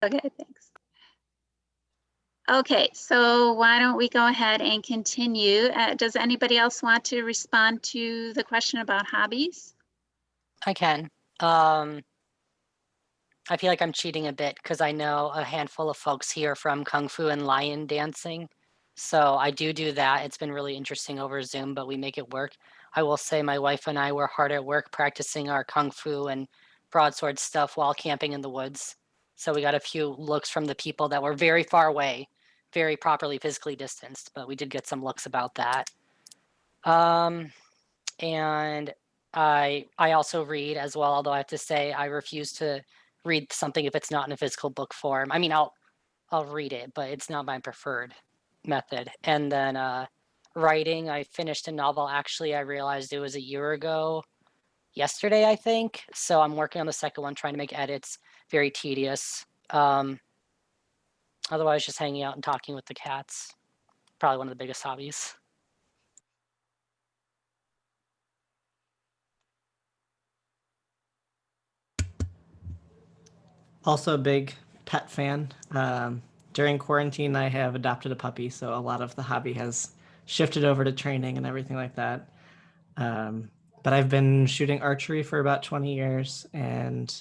Okay, thanks. Okay, so why don't we go ahead and continue? Does anybody else want to respond to the question about hobbies? I can. I feel like I'm cheating a bit because I know a handful of folks here from Kung Fu and lion dancing. So I do that. It's been really interesting over Zoom, but we make it work. I will say my wife and I were hard at work practicing our Kung Fu and broadsword stuff while camping in the woods. So we got a few looks from the people that were very far away, very properly physically distanced, but we did get some looks about that. And I also read as well, although I have to say I refuse to read something if it's not in a physical book form. I mean, I'll read it, but it's not my preferred method. And then writing, I finished a novel. Actually, I realized it was a year ago yesterday, I think. So I'm working on the second one, trying to make edits. Very tedious. Otherwise, just hanging out and talking with the cats. Probably one of the biggest hobbies. Also a big pet fan. During quarantine, I have adopted a puppy, so a lot of the hobby has shifted over to training and everything like that. But I've been shooting archery for about 20 years and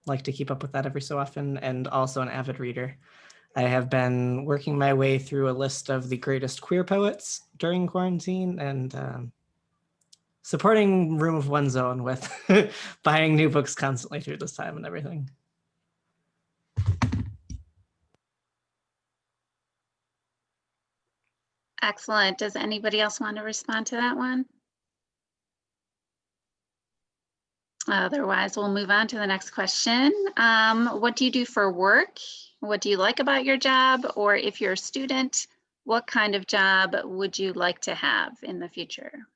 like to keep up with that every so often, and also an avid reader. I have been working my way through a list of the greatest queer poets during quarantine and supporting Room of One's Own with buying new books constantly through this time and everything. Excellent. Does anybody else want to respond to that one? Otherwise, we'll move on to the next question. What do you do for work? What do you like about your job? Or if you're a student, what kind of job would you like to have in the future?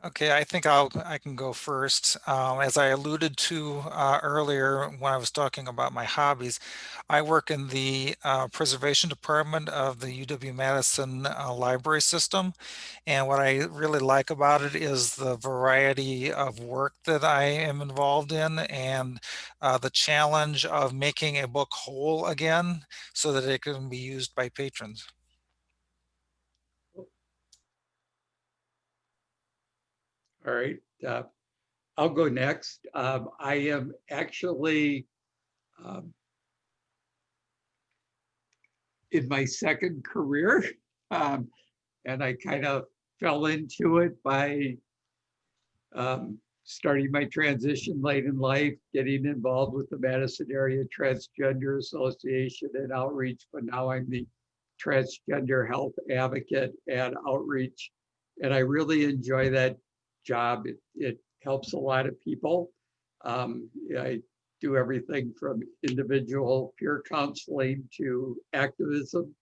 Okay, I think I can go first. As I alluded to earlier when I was talking about my hobbies, I work in the preservation department of the UW-Madison library system. And what I really like about it is the variety of work that I am involved in and the challenge of making a book whole again so that it can be used by patrons. All right, I'll go next. I am actually in my second career, and I kind of fell into it by starting my transition late in life, getting involved with the Madison Area Transgender Association and outreach, but now I'm the transgender health advocate and outreach. And I really enjoy that job. It helps a lot of people. I do everything from individual peer counseling to activism,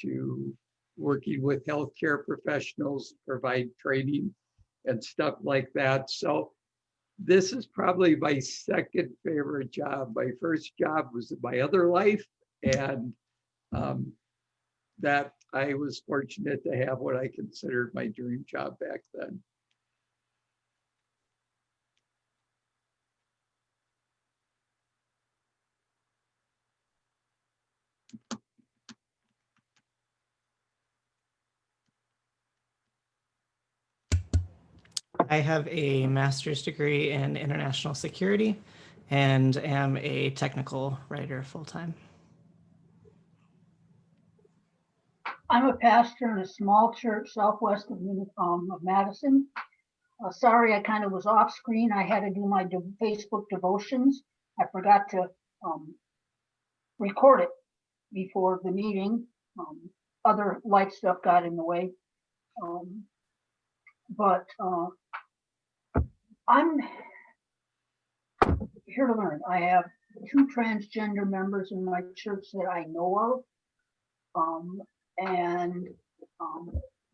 to working with healthcare professionals, provide training and stuff like that. So this is probably my second favorite job. My first job was in my other life, and that I was fortunate to have what I considered my dream job back then. I have a master's degree in international security and am a technical writer full-time. I'm a pastor in a small church southwest of Madison. Sorry, I kind of was off screen. I had to do my Facebook devotions. I forgot to record it before the meeting. Other life stuff got in the way. But I'm here to learn. I have 2 transgender members in my church that I know of. And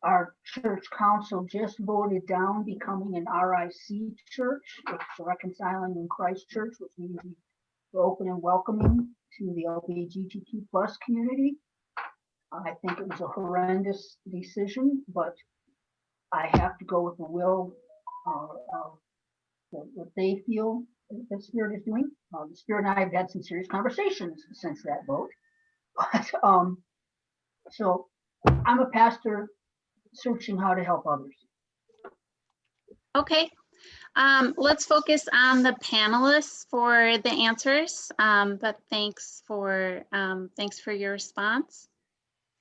our church council just voted down becoming an RIC church. It's Reconciling in Christ Church, which means we're open and welcoming to the LGBTQ plus community. I think it was a horrendous decision, but I have to go with the will of what they feel the Spirit is doing. The Spirit and I have had some serious conversations since that vote. But, so I'm a pastor searching how to help others. Okay. Let's focus on the panelists for the answers, but thanks for your response.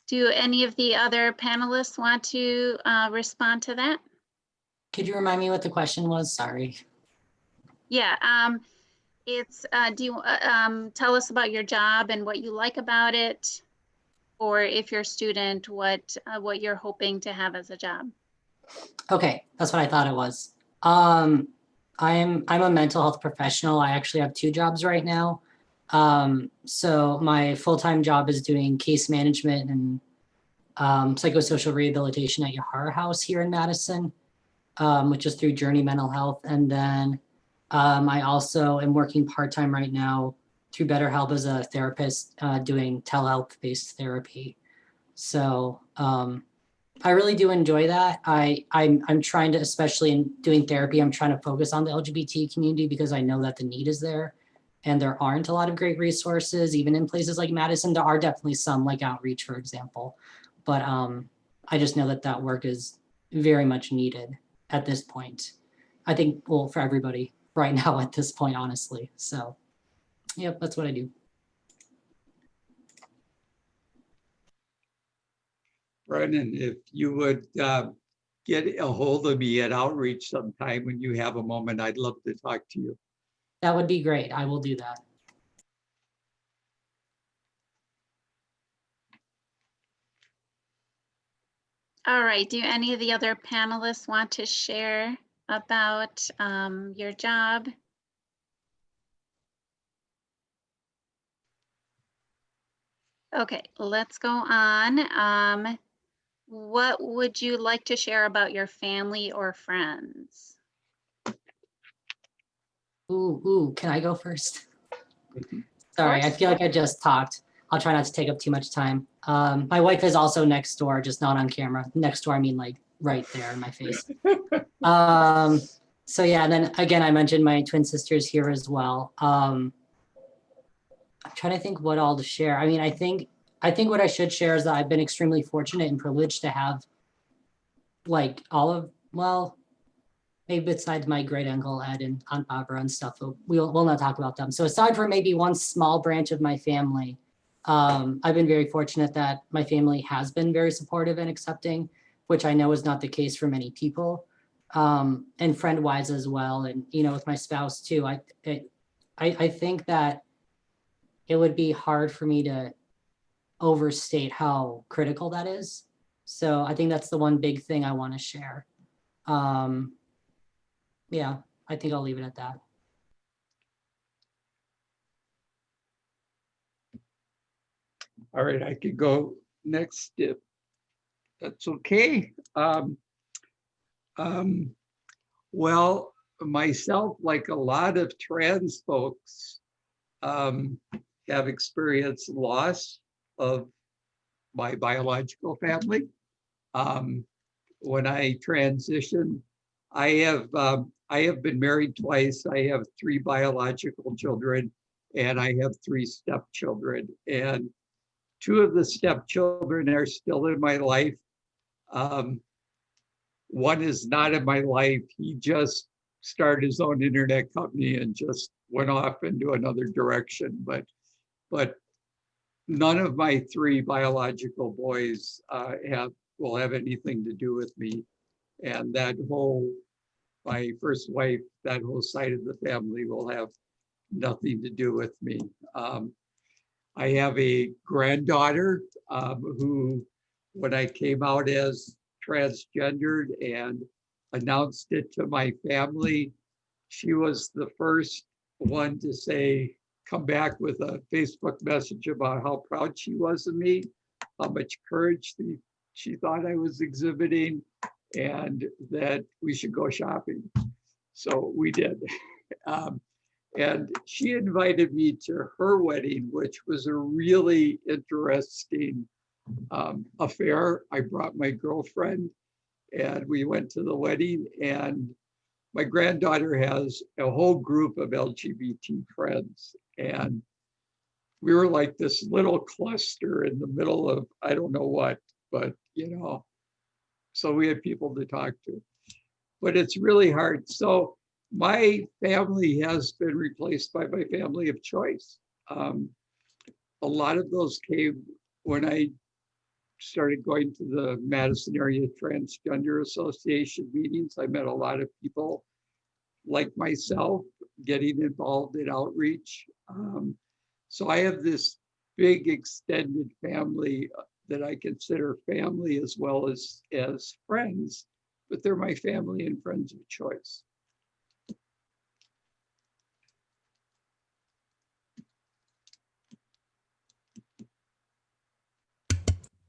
Do any of the other panelists want to respond to that? Could you remind me what the question was? Sorry. Yeah, it's do you tell us about your job and what you like about it, or if you're a student, what you're hoping to have as a job? Okay, that's what I thought it was. I'm a mental health professional. I actually have 2 jobs right now. So my full-time job is doing case management and psychosocial rehabilitation at Yahara House here in Madison, which is through Journey Mental Health. And then I also am working part-time right now through BetterHelp as a therapist, doing telehealth-based therapy. So I really do enjoy that. I'm trying to, especially in doing therapy, I'm trying to focus on the LGBT community because I know that the need is there. And there aren't a lot of great resources, even in places like Madison. There are definitely some, like outreach, for example. But I just know that that work is very much needed at this point. I think, well, for everybody right now at this point, honestly. So, yep, that's what I do. Brennan, if you would get a hold of me at outreach sometime when you have a moment, I'd love to talk to you. That would be great. I will do that. All right, do any of the other panelists want to share about your job? Okay, let's go on. What would you like to share about your family or friends? Ooh, can I go first? Sorry, I feel like I just talked. I'll try not to take up too much time. My wife is also next door, just not on camera. Next door, I mean like right there in my face. So yeah, and then again, I mentioned my twin sisters here as well. I'm trying to think what all to share. I mean, I think what I should share is that I've been extremely fortunate and privileged to have like all of, well, maybe besides my great uncle Ed and Aunt Barbara and stuff, but we'll not talk about them. So aside from maybe one small branch of my family, I've been very fortunate that my family has been very supportive and accepting, which I know is not the case for many people, and friend-wise as well. And, you know, with my spouse too, I think that it would be hard for me to overstate how critical that is. So I think that's the one big thing I want to share. Yeah, I think I'll leave it at that. All right, I could go next if that's okay. Well, myself, like a lot of trans folks, have experienced loss of my biological family. When I transitioned, I have been married twice. I have 3 biological children, and I have 3 stepchildren. And 2 of the stepchildren are still in my life. One is not in my life. He just started his own internet company and just went off into another direction. But none of my 3 biological boys will have anything to do with me. And my first wife, that whole side of the family will have nothing to do with me. I have a granddaughter who, when I came out as transgendered and announced it to my family, she was the first one to say, come back with a Facebook message about how proud she was of me, how much courage she thought I was exhibiting, and that we should go shopping. So we did. And she invited me to her wedding, which was a really interesting affair. I brought my girlfriend and we went to the wedding, and my granddaughter has a whole group of LGBT friends, and we were like this little cluster in the middle of, I don't know what, but so we had people to talk to, but it's really hard. So my family has been replaced by my family of choice. A lot of those came when I started going to the Madison Area Transgender Association meetings. I met a lot of people like myself getting involved in outreach. So I have this big extended family that I consider family as well as friends, but they're my family and friends of choice.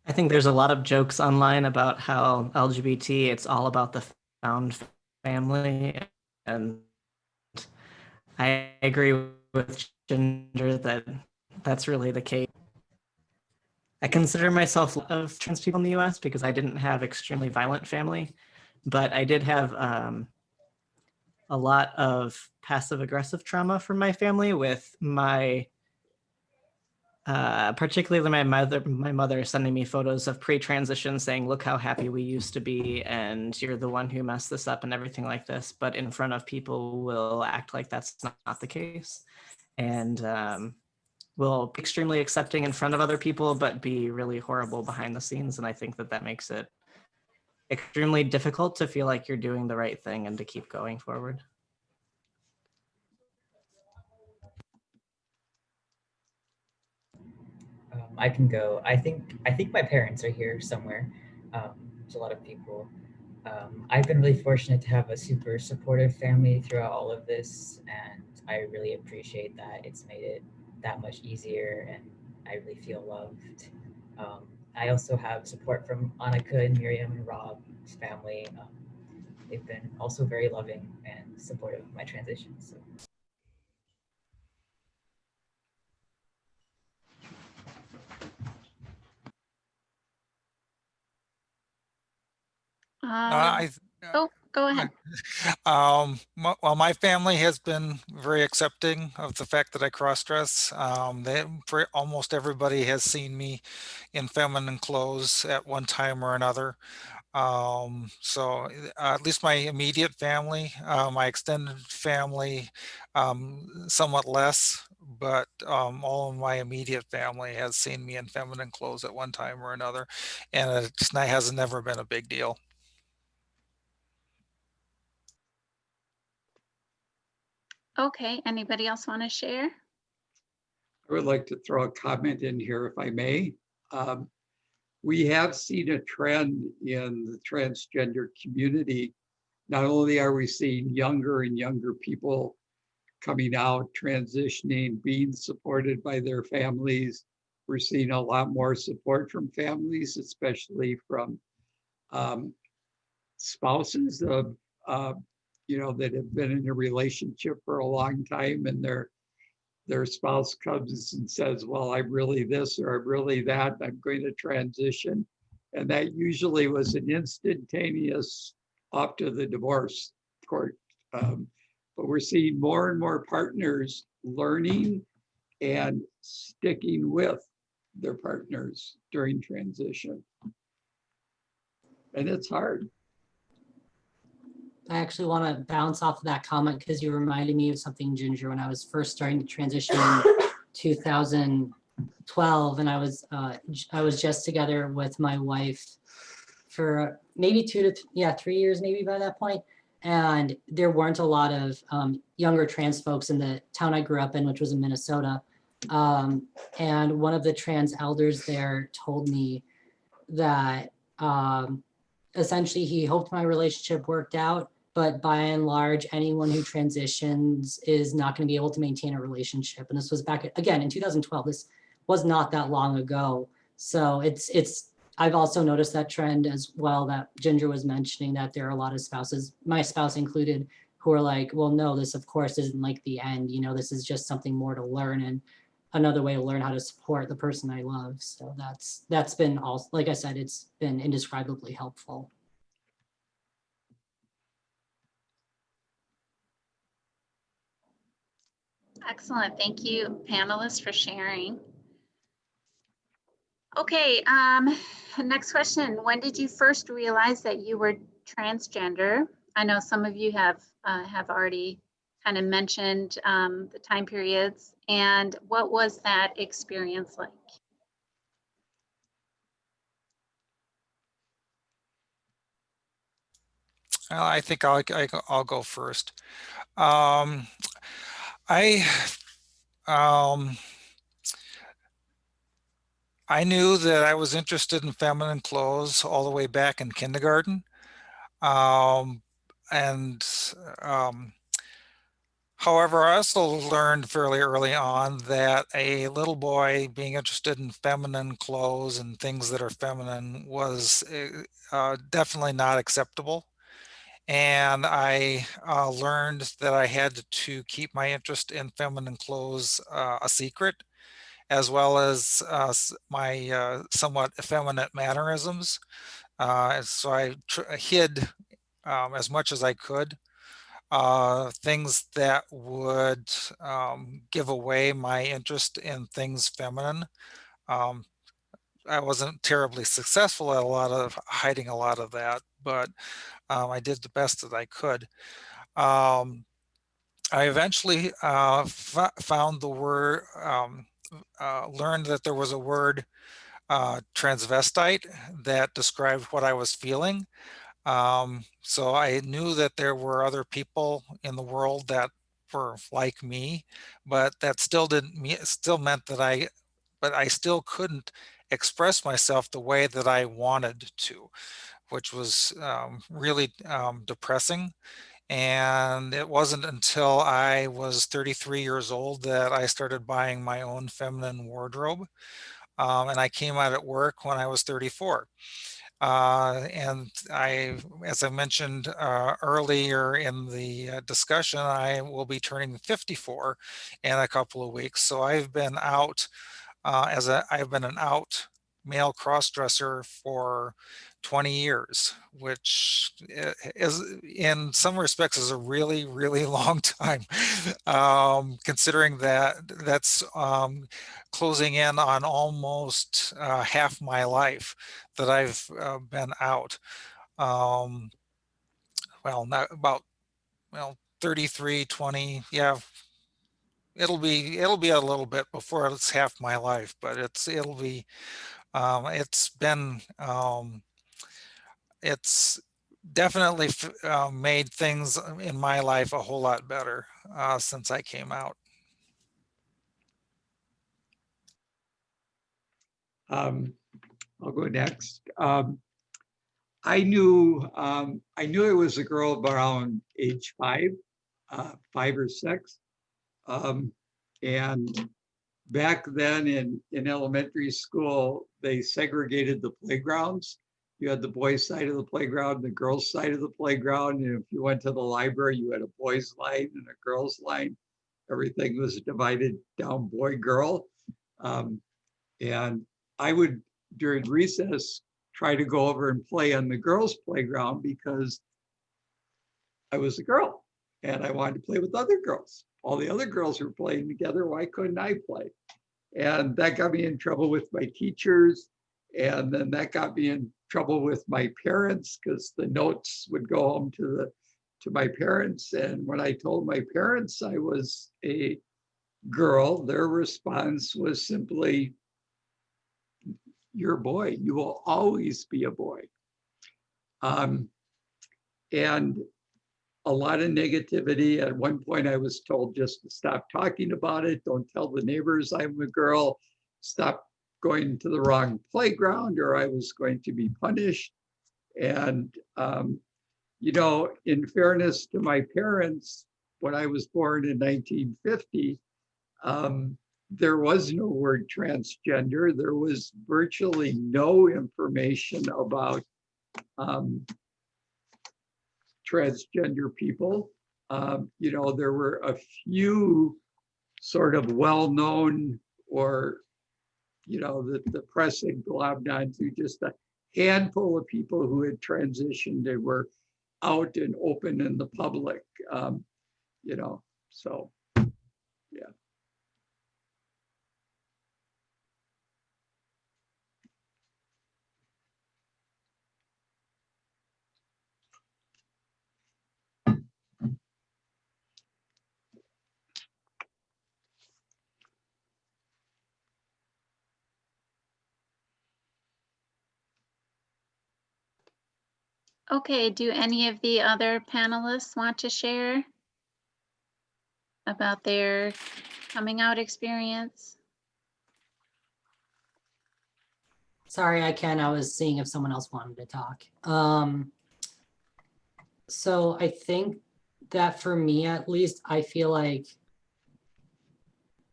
I think there's a lot of jokes online about how LGBT, it's all about the found family. And I agree with Ginger that that's really the case. I consider myself of trans people in the US because I didn't have extremely violent family, but I did have a lot of passive aggressive trauma from my family with my particularly my mother sending me photos of pre-transition saying, look how happy we used to be, and you're the one who messed this up and everything like this. But in front of people will act like that's not the case. And will be extremely accepting in front of other people, but be really horrible behind the scenes. And I think that makes it extremely difficult to feel like you're doing the right thing and to keep going forward. I can go. I think my parents are here somewhere. There's a lot of people. I've been really fortunate to have a super supportive family throughout all of this, and I really appreciate that. It's made it that much easier, and I really feel loved. I also have support from Annika and Miriam and Rob's family. They've been also very loving and supportive of my transition. So. Oh, go ahead. Well, my family has been very accepting of the fact that I cross-dress. Almost everybody has seen me in feminine clothes at one time or another. So at least my immediate family, my extended family, somewhat less, but all of my immediate family has seen me in feminine clothes at one time or another, and it has never been a big deal. Okay, anybody else want to share? I would like to throw a comment in here if I may. We have seen a trend in the transgender community. Not only are we seeing younger and younger people coming out, transitioning, being supported by their families, we're seeing a lot more support from families, especially from spouses of, that have been in a relationship for a long time, and their spouse comes and says, well, I'm really this or I'm really that, I'm going to transition. And that usually was an instantaneous off to the divorce court. But we're seeing more and more partners learning and sticking with their partners during transition. And it's hard. I actually want to bounce off of that comment because you reminded me of something, Ginger, when I was first starting to transition in 2012, and I was just together with my wife for maybe 2 to 3 years, maybe by that point. And there weren't a lot of younger trans folks in the town I grew up in, which was in Minnesota. And one of the trans elders there told me that essentially he hoped my relationship worked out, but by and large, anyone who transitions is not going to be able to maintain a relationship. And this was back again in 2012. This was not that long ago. So I've also noticed that trend as well that Ginger was mentioning, that there are a lot of spouses, my spouse included, who are like, well, no, this of course isn't like the end. This is just something more to learn and another way to learn how to support the person I love. So that's been also, like I said, it's been indescribably helpful. Excellent. Thank you, panelists, for sharing. Okay, next question. When did you first realize that you were transgender? I know some of you have already kind of mentioned the time periods, and what was that experience like? I think I'll go first. Um, I um, I knew that I was interested in feminine clothes all the way back in kindergarten. Um, and However, I also learned fairly early on that a little boy being interested in feminine clothes and things that are feminine was definitely not acceptable. And I learned that I had to keep my interest in feminine clothes a secret, as well as my somewhat effeminate mannerisms. So I hid as much as I could things that would give away my interest in things feminine. Um, I wasn't terribly successful at hiding a lot of that, but I did the best that I could. I eventually found the word, learned that there was a word transvestite that described what I was feeling. So I knew that there were other people in the world that were like me, but that still didn't mean, still meant that but I still couldn't express myself the way that I wanted to, which was really depressing. And it wasn't until I was 33 years old that I started buying my own feminine wardrobe. And I came out at work when I was 34. And as I mentioned earlier in the discussion, I will be turning 54 in a couple of weeks. So I've been out I've been an out male crossdresser for 20 years, which is in some respects is a really, really long time, considering that that's closing in on almost half my life that I've been out. Um, well, not about, 33, 20, yeah, it'll be a little bit before it's half my life, but it'll be it's been it's definitely made things in my life a whole lot better since I came out. I'll go next. I knew I was a girl around age 5, 5 or 6, and back then in elementary school, they segregated the playgrounds. You had the boys' side of the playground, the girls' side of the playground. And if you went to the library, you had a boys' line and a girls' line. Everything was divided down boy, girl. And I would, during recess, try to go over and play on the girls' playground because I was a girl and I wanted to play with other girls. All the other girls were playing together. Why couldn't I play? And that got me in trouble with my teachers. And then that got me in trouble with my parents because the notes would go home to my parents. And when I told my parents I was a girl, their response was simply, "You're a boy. You will always be a boy." And a lot of negativity. At one point, I was told just to stop talking about it. Don't tell the neighbors I'm a girl. Stop going to the wrong playground or I was going to be punished. And, in fairness to my parents, when I was born in 1950, there was no word transgender. There was virtually no information about transgender people. There were a few sort of well-known or, the press had glommed onto just a handful of people who had transitioned and were out and open in the public, so yeah. Okay, do any of the other panelists want to share about their coming out experience? Sorry, I can. I was seeing if someone else wanted to talk. So I think that for me, at least, I feel like,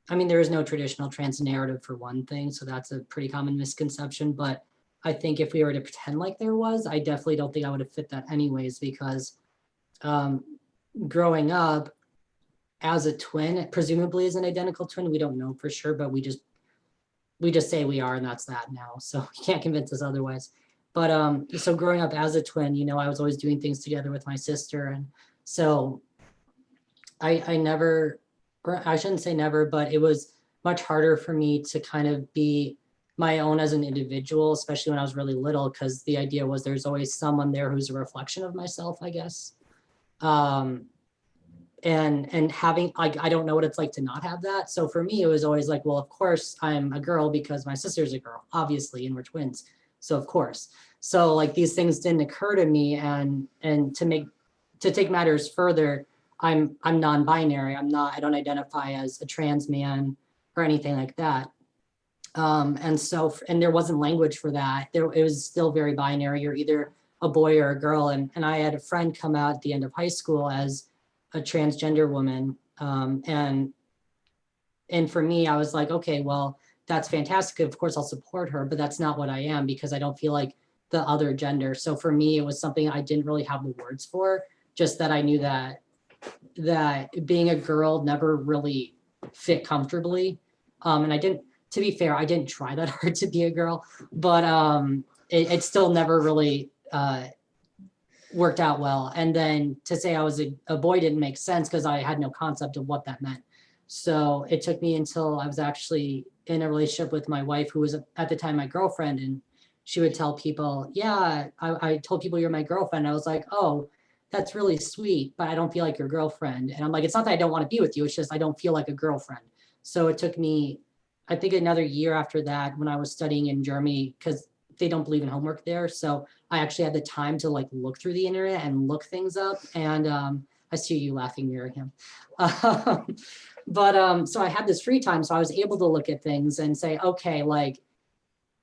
I mean, there is no traditional trans narrative for one thing, so that's a pretty common misconception. But I think if we were to pretend like there was, I definitely don't think I would have fit that anyways, because growing up as a twin, presumably as an identical twin, we don't know for sure, but we just say we are, and that's that now. So you can't convince us otherwise. But so growing up as a twin, you know, I was always doing things together with my sister, and so I never, or I shouldn't say never, but it was much harder for me to kind of be my own as an individual, especially when I was really little, because the idea was there's always someone there who's a reflection of myself, I guess. And having, like, I don't know what it's like to not have that. So for me, it was always like, well, of course I'm a girl because my sister's a girl, obviously, and we're twins. So of course. So like these things didn't occur to me, and to take matters further, I'm non-binary. I don't identify as a trans man or anything like that. And there wasn't language for that. It was still very binary. You're either a boy or a girl. And I had a friend come out at the end of high school as a transgender woman. And for me, I was like, okay, well, that's fantastic. Of course, I'll support her, but that's not what I am, because I don't feel like the other gender. So for me, it was something I didn't really have the words for, just that I knew that being a girl never really fit comfortably. And I didn't, to be fair, I didn't try that hard to be a girl, but it still never really worked out well. And then to say I was a boy didn't make sense, because I had no concept of what that meant. So it took me until I was actually in a relationship with my wife, who was at the time my girlfriend, and she would tell people, yeah, I told people you're my girlfriend. I was like, oh, that's really sweet, but I don't feel like your girlfriend. And I'm like, it's not that I don't want to be with you, it's just I don't feel like a girlfriend. So it took me, I think, another year after that, when I was studying in Germany, because they don't believe in homework there. So I actually had the time to like look through the internet and look things up. And I see you laughing, Miriam. So I had this free time, so I was able to look at things and say, okay, like,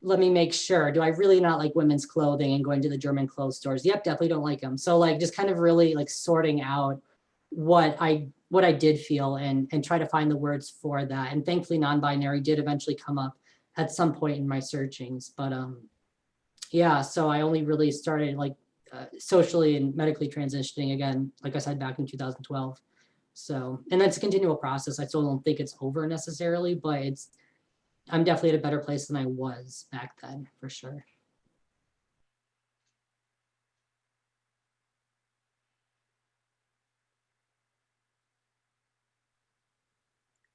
let me make sure, do I really not like women's clothing, and going to the German clothes stores? Yep, definitely don't like them. So like just kind of really like sorting out what I did feel, and try to find the words for that. And thankfully non-binary did eventually come up at some point in my searchings. But yeah, so I only really started like socially and medically transitioning again, like I said, back in 2012. So, and that's a continual process. I still don't think it's over necessarily, but I'm definitely at a better place than I was back then, for sure.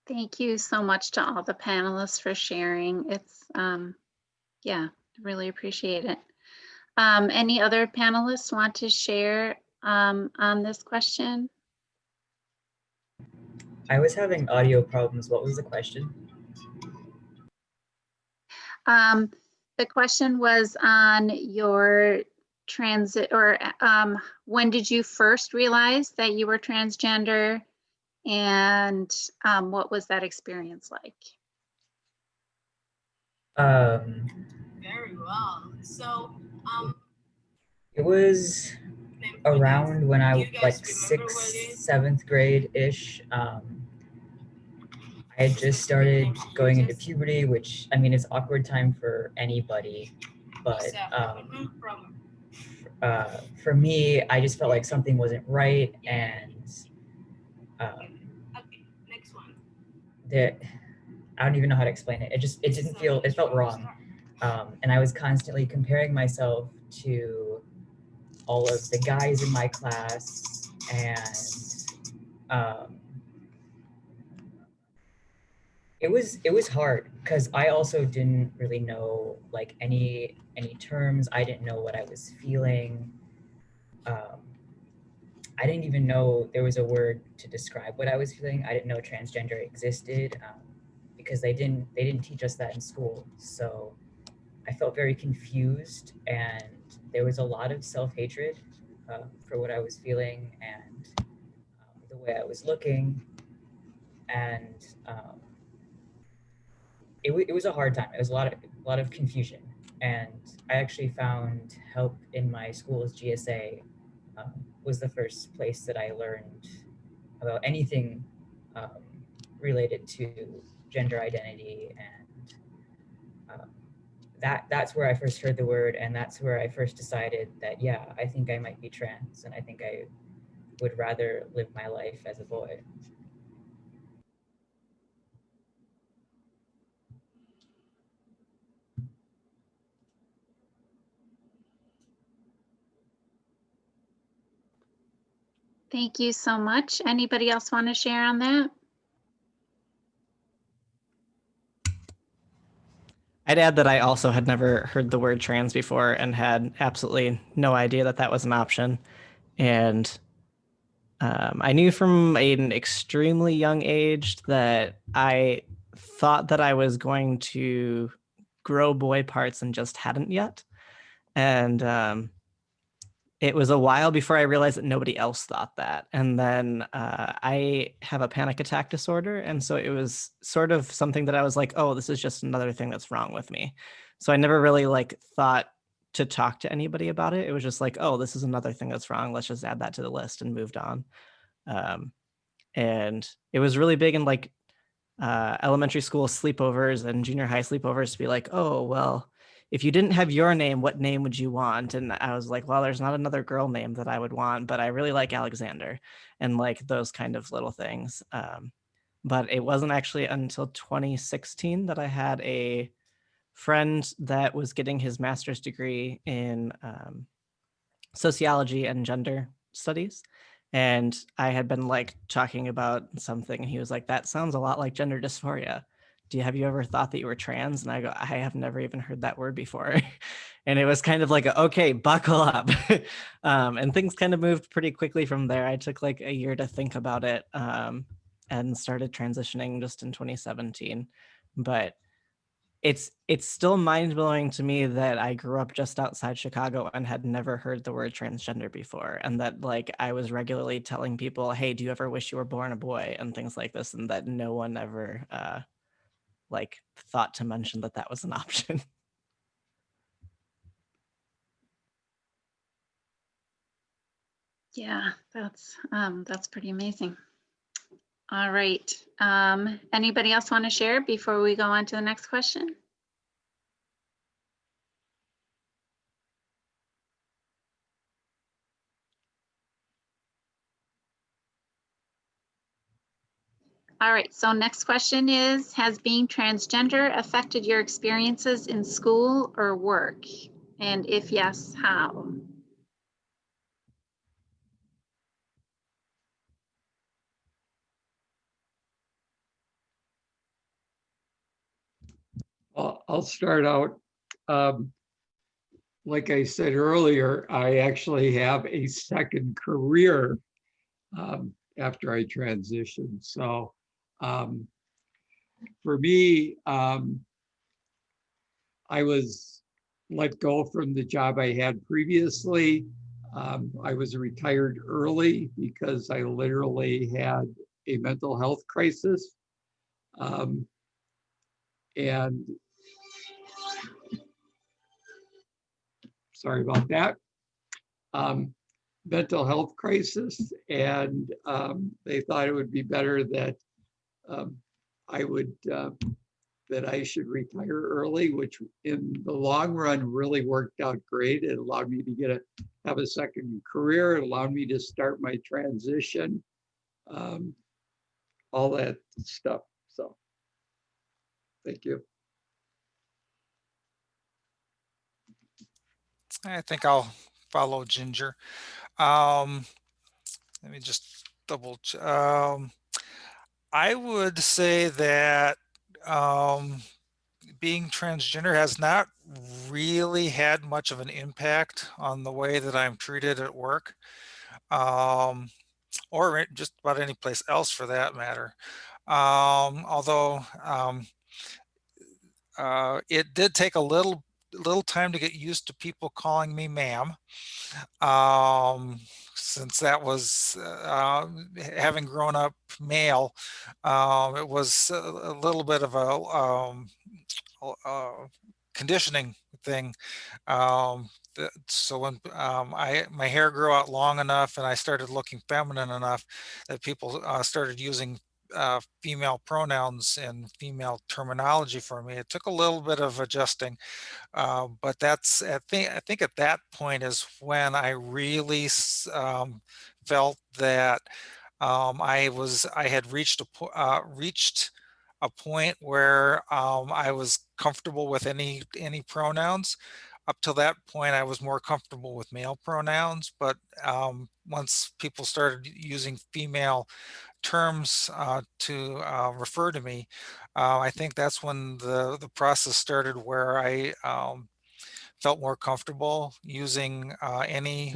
Thank you so much to all the panelists for sharing. It's, yeah, really appreciate it. Any other panelists want to share on this question? I was having audio problems. What was the question? The question was on your transit, or when did you first realize that you were transgender, and what was that experience like? Very well. So, it was around when I was like 6th, 7th grade-ish. I had just started going into puberty, which, I mean, it's awkward time for anybody, but for me, I just felt like something wasn't right, and okay, next one. that I don't even know how to explain it. It didn't feel, it felt wrong. And I was constantly comparing myself to all of the guys in my class, and it was hard, because I also didn't really know like any terms. I didn't know what I was feeling. I didn't even know there was a word to describe what I was feeling. I didn't know transgender existed, because they didn't teach us that in school. So I felt very confused, and there was a lot of self-hatred for what I was feeling and the way I was looking. And it was a hard time. It was a lot of confusion. And I actually found help in my school's GSA. Was the first place that I learned about anything related to gender identity, and that's where I first heard the word, and that's where I first decided that, yeah, I think I might be trans, and I think I would rather live my life as a boy. Thank you so much. Anybody else want to share on that? I'd add that I also had never heard the word trans before and had absolutely no idea that that was an option. And I knew from an extremely young age that I thought that I was going to grow boy parts and just hadn't yet. And it was a while before I realized that nobody else thought that. And then I have a panic attack disorder. And so it was sort of something that I was like, oh, this is just another thing that's wrong with me. So I never really like thought to talk to anybody about it. It was just like, oh, this is another thing that's wrong. Let's just add that to the list, and moved on. And it was really big in like elementary school sleepovers and junior high sleepovers to be like, oh, well, if you didn't have your name, what name would you want? And I was like, well, there's not another girl name that I would want, but I really like Alexander, and like those kind of little things. But it wasn't actually until 2016 that I had a friend that was getting his master's degree in sociology and gender studies. And I had been like talking about something, and he was like, that sounds a lot like gender dysphoria. Have you ever thought that you were trans? And I go, I have never even heard that word before. And it was kind of like, okay, buckle up. And things kind of moved pretty quickly from there. I took like a year to think about it, and started transitioning just in 2017. But it's still mind-blowing to me that I grew up just outside Chicago and had never heard the word transgender before, and that like I was regularly telling people, hey, do you ever wish you were born a boy, and things like this, and that no one ever like thought to mention that that was an option. Yeah, that's pretty amazing. All right. Anybody else want to share before we go on to the next question? All right, so next question is, has being transgender affected your experiences in school or work? And if yes, how? I'll start out. Like I said earlier, I actually have a second career after I transitioned. So for me, I was let go from the job I had previously. I was retired early because I literally had a mental health crisis. And sorry about that. Mental health crisis, and they thought it would be better that that I should retire early, which in the long run really worked out great. It allowed me to have a second career. It allowed me to start my transition, all that stuff. So, thank you. I think I'll follow Ginger. Let me just double check. I would say that being transgender has not really had much of an impact on the way that I'm treated at work, or just about any place else for that matter. Although it did take a little little time to get used to people calling me ma'am. Since that was having grown up male, it was a little bit of a conditioning thing. So when my hair grew out long enough and I started looking feminine enough, that people started using female pronouns and female terminology for me. It took a little bit of adjusting, but that's I think at that point is when I really felt that I had reached a point where I was comfortable with any pronouns. Up till that point, I was more comfortable with male pronouns, but once people started using female terms to refer to me, I think that's when the process started where I felt more comfortable using any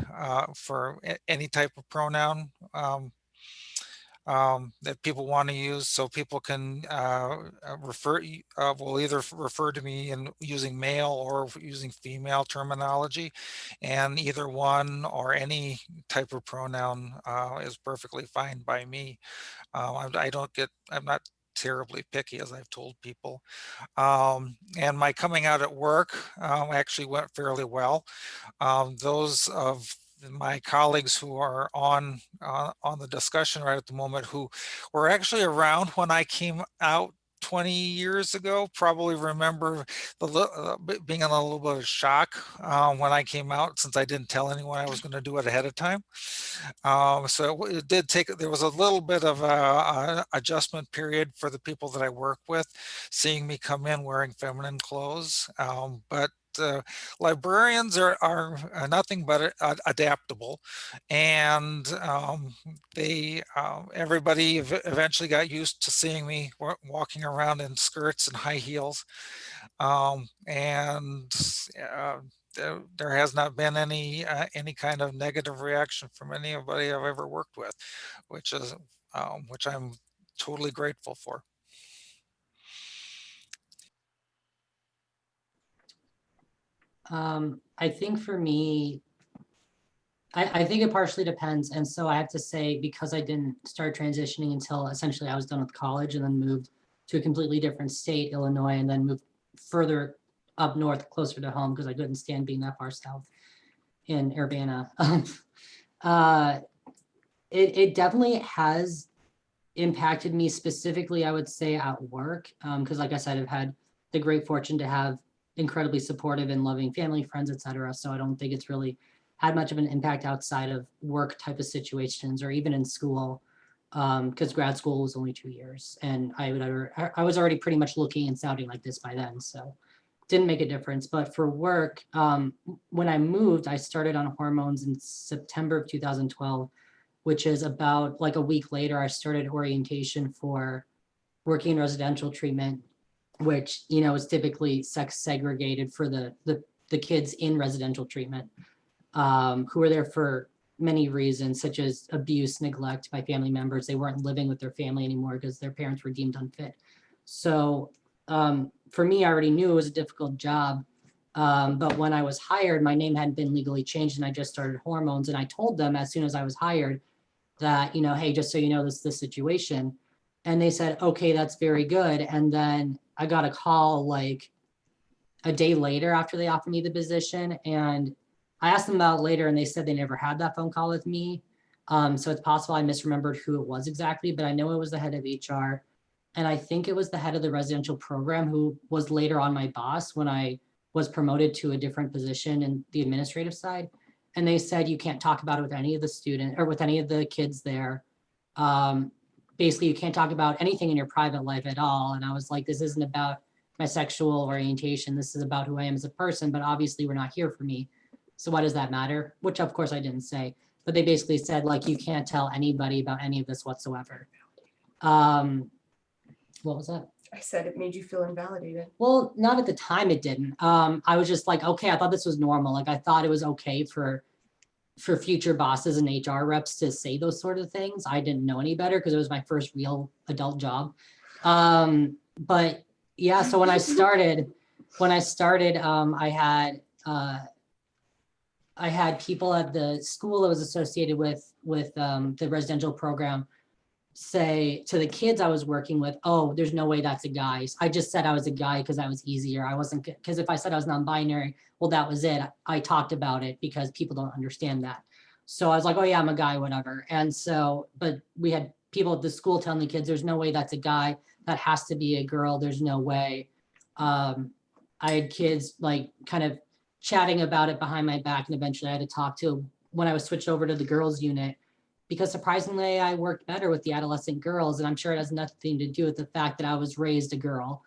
type of pronoun that people want to use, so people can will either refer to me in using male or using female terminology, and either one or any type of pronoun is perfectly fine by me. I'm not terribly picky, as I've told people. And my coming out at work actually went fairly well. Those of my colleagues who are on the discussion right at the moment, who were actually around when I came out 20 years ago, probably remember being in a little bit of shock when I came out, since I didn't tell anyone I was going to do it ahead of time. So it did take, there was a little bit of a adjustment period for the people that I work with, seeing me come in wearing feminine clothes. But librarians are nothing but adaptable, and everybody eventually got used to seeing me walking around in skirts and high heels, and there has not been any kind of negative reaction from anybody I've ever worked with, which I'm totally grateful for. I think for me, I think it partially depends. And so I have to say, because I didn't start transitioning until essentially I was done with college, and then moved to a completely different state, Illinois, and then moved further up north, closer to home, because I couldn't stand being that far south in Urbana. It definitely has impacted me specifically, I would say, at work. Because like I said, I've had the great fortune to have incredibly supportive and loving family, friends, etc. So I don't think it's really had much of an impact outside of work type of situations, or even in school, because grad school was only 2 years, and I was already pretty much looking and sounding like this by then, so didn't make a difference. But for work, when I moved, I started on hormones in September of 2012, which is about like a week later, I started orientation for working in residential treatment, which, you know, is typically sex segregated for the kids in residential treatment, who were there for many reasons, such as abuse, neglect by family members. They weren't living with their family anymore because their parents were deemed unfit. So for me, I already knew it was a difficult job. But when I was hired, my name hadn't been legally changed, and I just started hormones. And I told them as soon as I was hired that, you know, hey, just so you know, this situation. And they said, okay, that's very good. And then I got a call like a day later after they offered me the position, and I asked them about it later, and they said they never had that phone call with me. So it's possible I misremembered who it was exactly, but I know it was the head of HR. And I think it was the head of the residential program, who was later on my boss when I was promoted to a different position in the administrative side. And they said, you can't talk about it with any of the students or with any of the kids there. Basically, you can't talk about anything in your private life at all. And I was like, this isn't about my sexual orientation. This is about who I am as a person, but obviously we're not here for me. So why does that matter? Which of course I didn't say, but they basically said, like, you can't tell anybody about any of this whatsoever. What was that? I said it made you feel invalidated. Well, not at the time, it didn't. I was just like, okay, I thought this was normal. Like, I thought it was okay for future bosses and HR reps to say those sort of things. I didn't know any better because it was my first real adult job. But yeah, so when I started, when I started, I had people at the school that was associated with the residential program say to the kids I was working with, oh, there's no way that's a guy. I just said I was a guy because that was easier. I wasn't, because if I said I was non-binary, well, that was it. I talked about it because people don't understand that. So I was like, oh yeah, I'm a guy, whatever. And so, but we had people at the school telling the kids, there's no way that's a guy. That has to be a girl. There's no way. I had kids like kind of chatting about it behind my back, and eventually I had to talk to, when I was switched over to the girls unit, because surprisingly I worked better with the adolescent girls, and I'm sure it has nothing to do with the fact that I was raised a girl,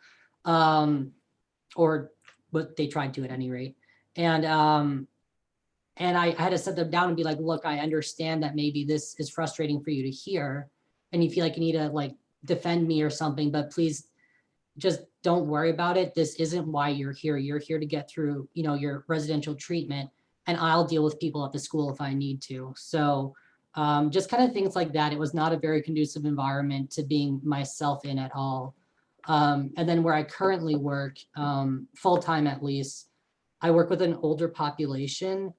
or what they tried to at any rate. And I had to set them down and be like, look, I understand that maybe this is frustrating for you to hear, and you feel like you need to like defend me or something, but please just don't worry about it. This isn't why you're here. You're here to get through, you know, your residential treatment, and I'll deal with people at the school if I need to. So just kind of things like that. It was not a very conducive environment to being myself in at all. And then where I currently work, full-time at least, I work with an older population,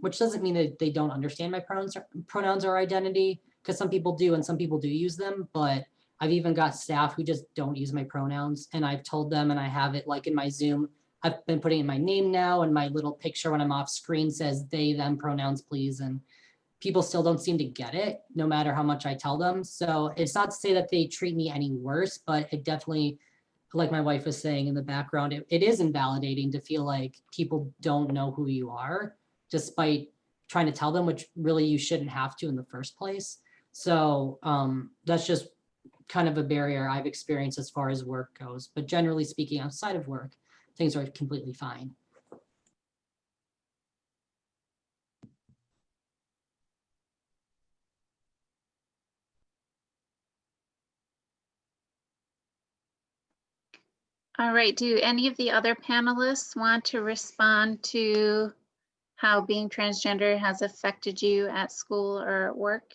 which doesn't mean that they don't understand my pronouns or identity, because some people do and some people do use them, but I've even got staff who just don't use my pronouns, and I've told them, and I have it like in my Zoom, I've been putting in my name now, and my little picture when I'm off screen says they, them pronouns, please. And people still don't seem to get it, no matter how much I tell them. So it's not to say that they treat me any worse, but it definitely, like my wife was saying in the background, it is invalidating to feel like people don't know who you are, despite trying to tell them, which really you shouldn't have to in the first place. So that's just kind of a barrier I've experienced as far as work goes. But generally speaking, outside of work, things are completely fine. All right, do any of the other panelists want to respond to how being transgender has affected you at school or at work?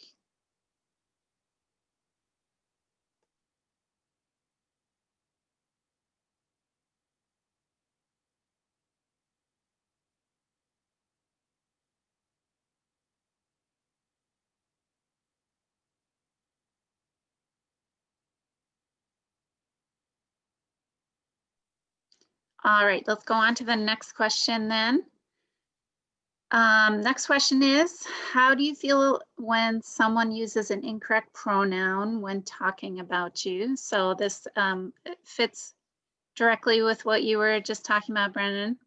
All right, let's go on to the next question then. Next question is, how do you feel when someone uses an incorrect pronoun when talking about you? So this fits directly with what you were just talking about, Brennan.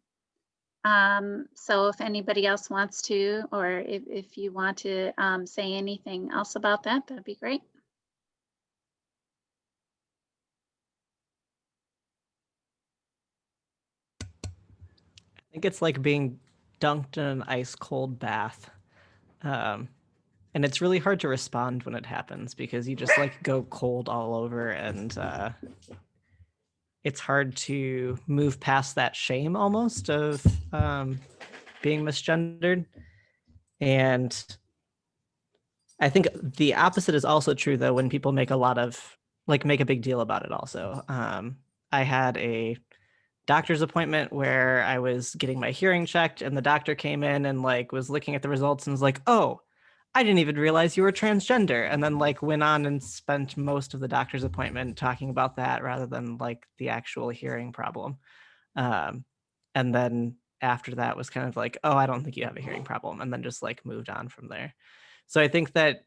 So if anybody else wants to, or if you want to say anything else about that, that'd be great. I think it's like being dunked in an ice cold bath. And it's really hard to respond when it happens because you just like go cold all over, and it's hard to move past that shame almost of being misgendered. And I think the opposite is also true though, when people make make a big deal about it also. I had a doctor's appointment where I was getting my hearing checked, and the doctor came in and like was looking at the results and was like, oh, I didn't even realize you were transgender. And then like went on and spent most of the doctor's appointment talking about that rather than like the actual hearing problem. And then after that was kind of like, oh, I don't think you have a hearing problem. And then just like moved on from there. So I think that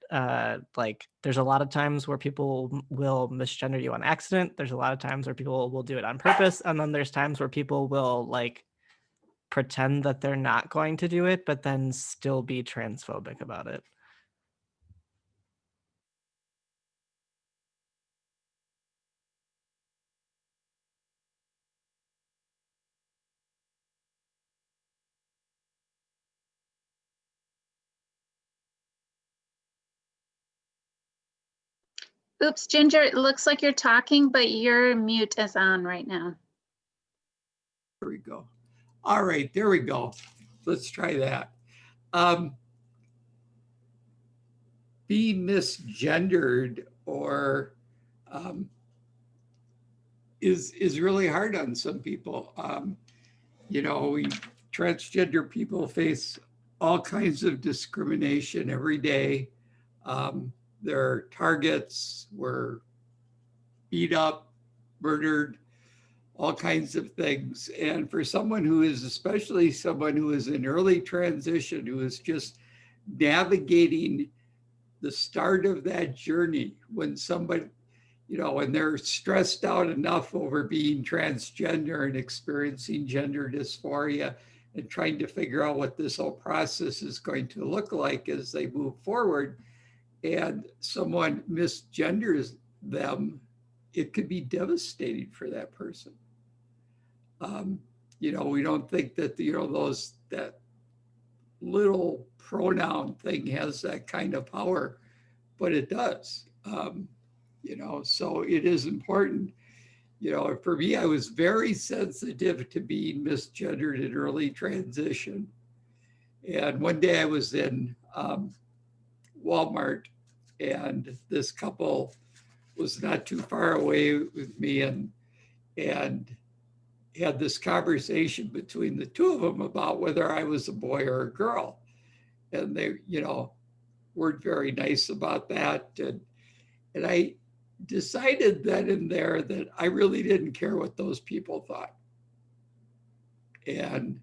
like there's a lot of times where people will misgender you on accident. There's a lot of times where people will do it on purpose. And then there's times where people will like pretend that they're not going to do it, but then still be transphobic about it. Oops, Ginger, it looks like you're talking, but your mute is on right now. There we go. All right, there we go. Let's try that. Be misgendered or is really hard on some people. You know, transgender people face all kinds of discrimination every day. Their targets were beat up, murdered, all kinds of things. And for someone who is, especially someone who is in early transition, who is just navigating the start of that journey, when somebody, you know, when they're stressed out enough over being transgender and experiencing gender dysphoria and trying to figure out what this whole process is going to look like as they move forward, and someone misgenders them, it could be devastating for that person. You know, we don't think that, you know, that little pronoun thing has that kind of power, but it does. You know, so it is important. You know, for me, I was very sensitive to being misgendered in early transition. And one day I was in Walmart, and this couple was not too far away with me, and had this conversation between the two of them about whether I was a boy or a girl. And they, you know, weren't very nice about that. And I decided then and there that I really didn't care what those people thought. And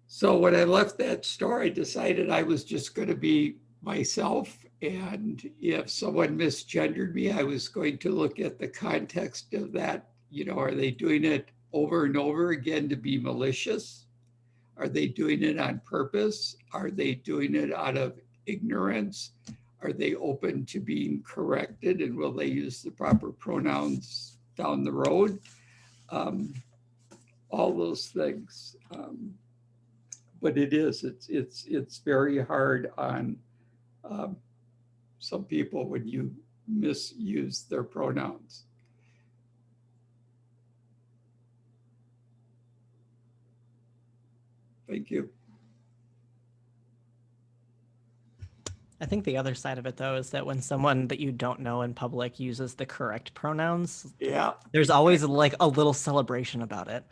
so when I left that store, I decided I was just going to be myself. And if someone misgendered me, I was going to look at the context of that. You know, are they doing it over and over again to be malicious? Are they doing it on purpose? Are they doing it out of ignorance? Are they open to being corrected? And will they use the proper pronouns down the road? All those things. But it's very hard on some people when you misuse their pronouns. Thank you. I think the other side of it, though, is that when someone that you don't know in public uses the correct pronouns, Yeah. there's always like a little celebration about it.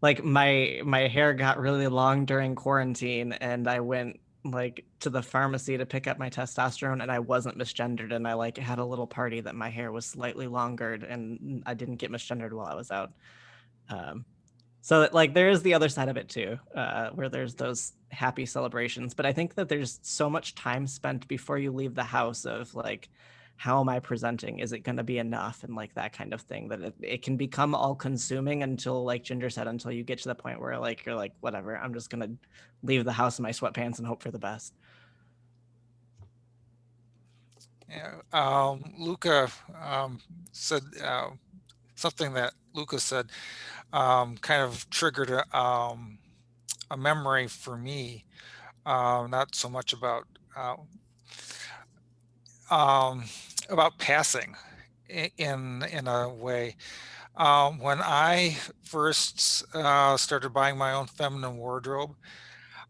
Like my hair got really long during quarantine, and I went like to the pharmacy to pick up my testosterone, and I wasn't misgendered, and I like had a little party that my hair was slightly longer, and I didn't get misgendered while I was out. So like there is the other side of it too, where there's those happy celebrations. But I think that there's so much time spent before you leave the house of like, how am I presenting? Is it going to be enough? And like that kind of thing, that it can become all consuming until, like Ginger said, until you get to the point where like, you're like, whatever, I'm just going to leave the house in my sweatpants and hope for the best. Yeah, Luca said something that Luca said kind of triggered a memory for me. Not so much about passing in a way. When I first started buying my own feminine wardrobe,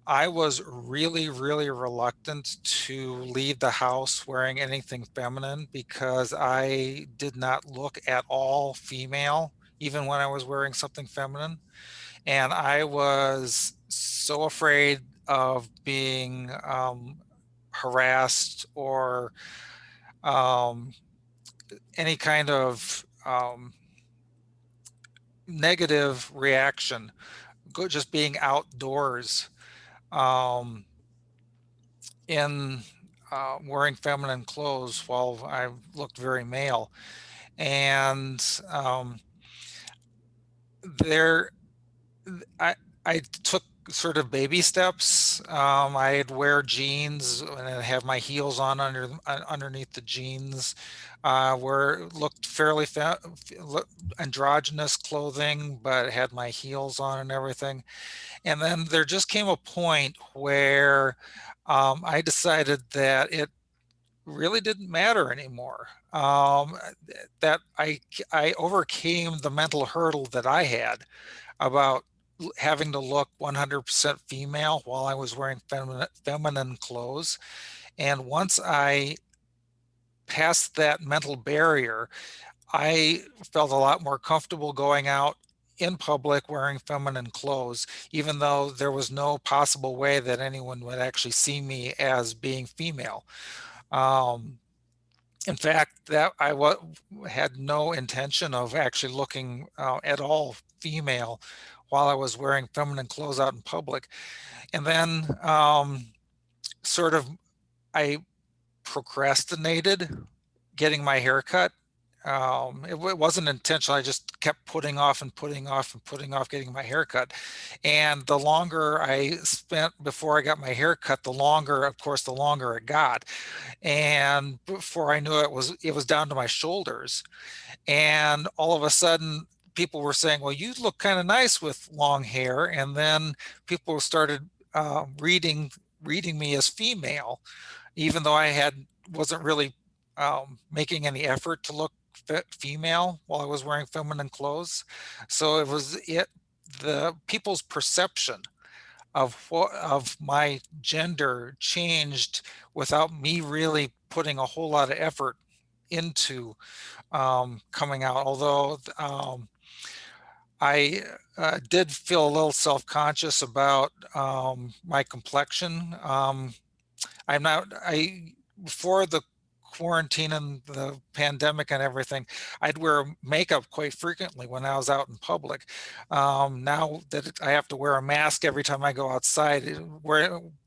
I was really, really reluctant to leave the house wearing anything feminine because I did not look at all female, even when I was wearing something feminine. And I was so afraid of being harassed or any kind of negative reaction, just being outdoors in wearing feminine clothes while I looked very male. And I took sort of baby steps. I'd wear jeans and I'd have my heels on underneath the jeans, where looked fairly androgynous clothing, but had my heels on and everything. And then there just came a point where I decided that it really didn't matter anymore. That I overcame the mental hurdle that I had about having to look 100% female while I was wearing feminine clothes. And once I past that mental barrier, I felt a lot more comfortable going out in public wearing feminine clothes, even though there was no possible way that anyone would actually see me as being female. In fact, that I had no intention of actually looking at all female while I was wearing feminine clothes out in public. And then sort of I procrastinated getting my hair cut. It wasn't intentional. I just kept putting off and putting off and putting off getting my hair cut. And the longer I spent before I got my hair cut, the longer, of course, the longer it got. And before I knew it was down to my shoulders. And all of a sudden, people were saying, well, you look kind of nice with long hair. And then people started reading me as female, even though I wasn't really making any effort to look female while I was wearing feminine clothes. So the people's perception of my gender changed without me really putting a whole lot of effort into coming out. Although I did feel a little self-conscious about my complexion. Before the quarantine and the pandemic and everything, I'd wear makeup quite frequently when I was out in public. Now that I have to wear a mask every time I go outside,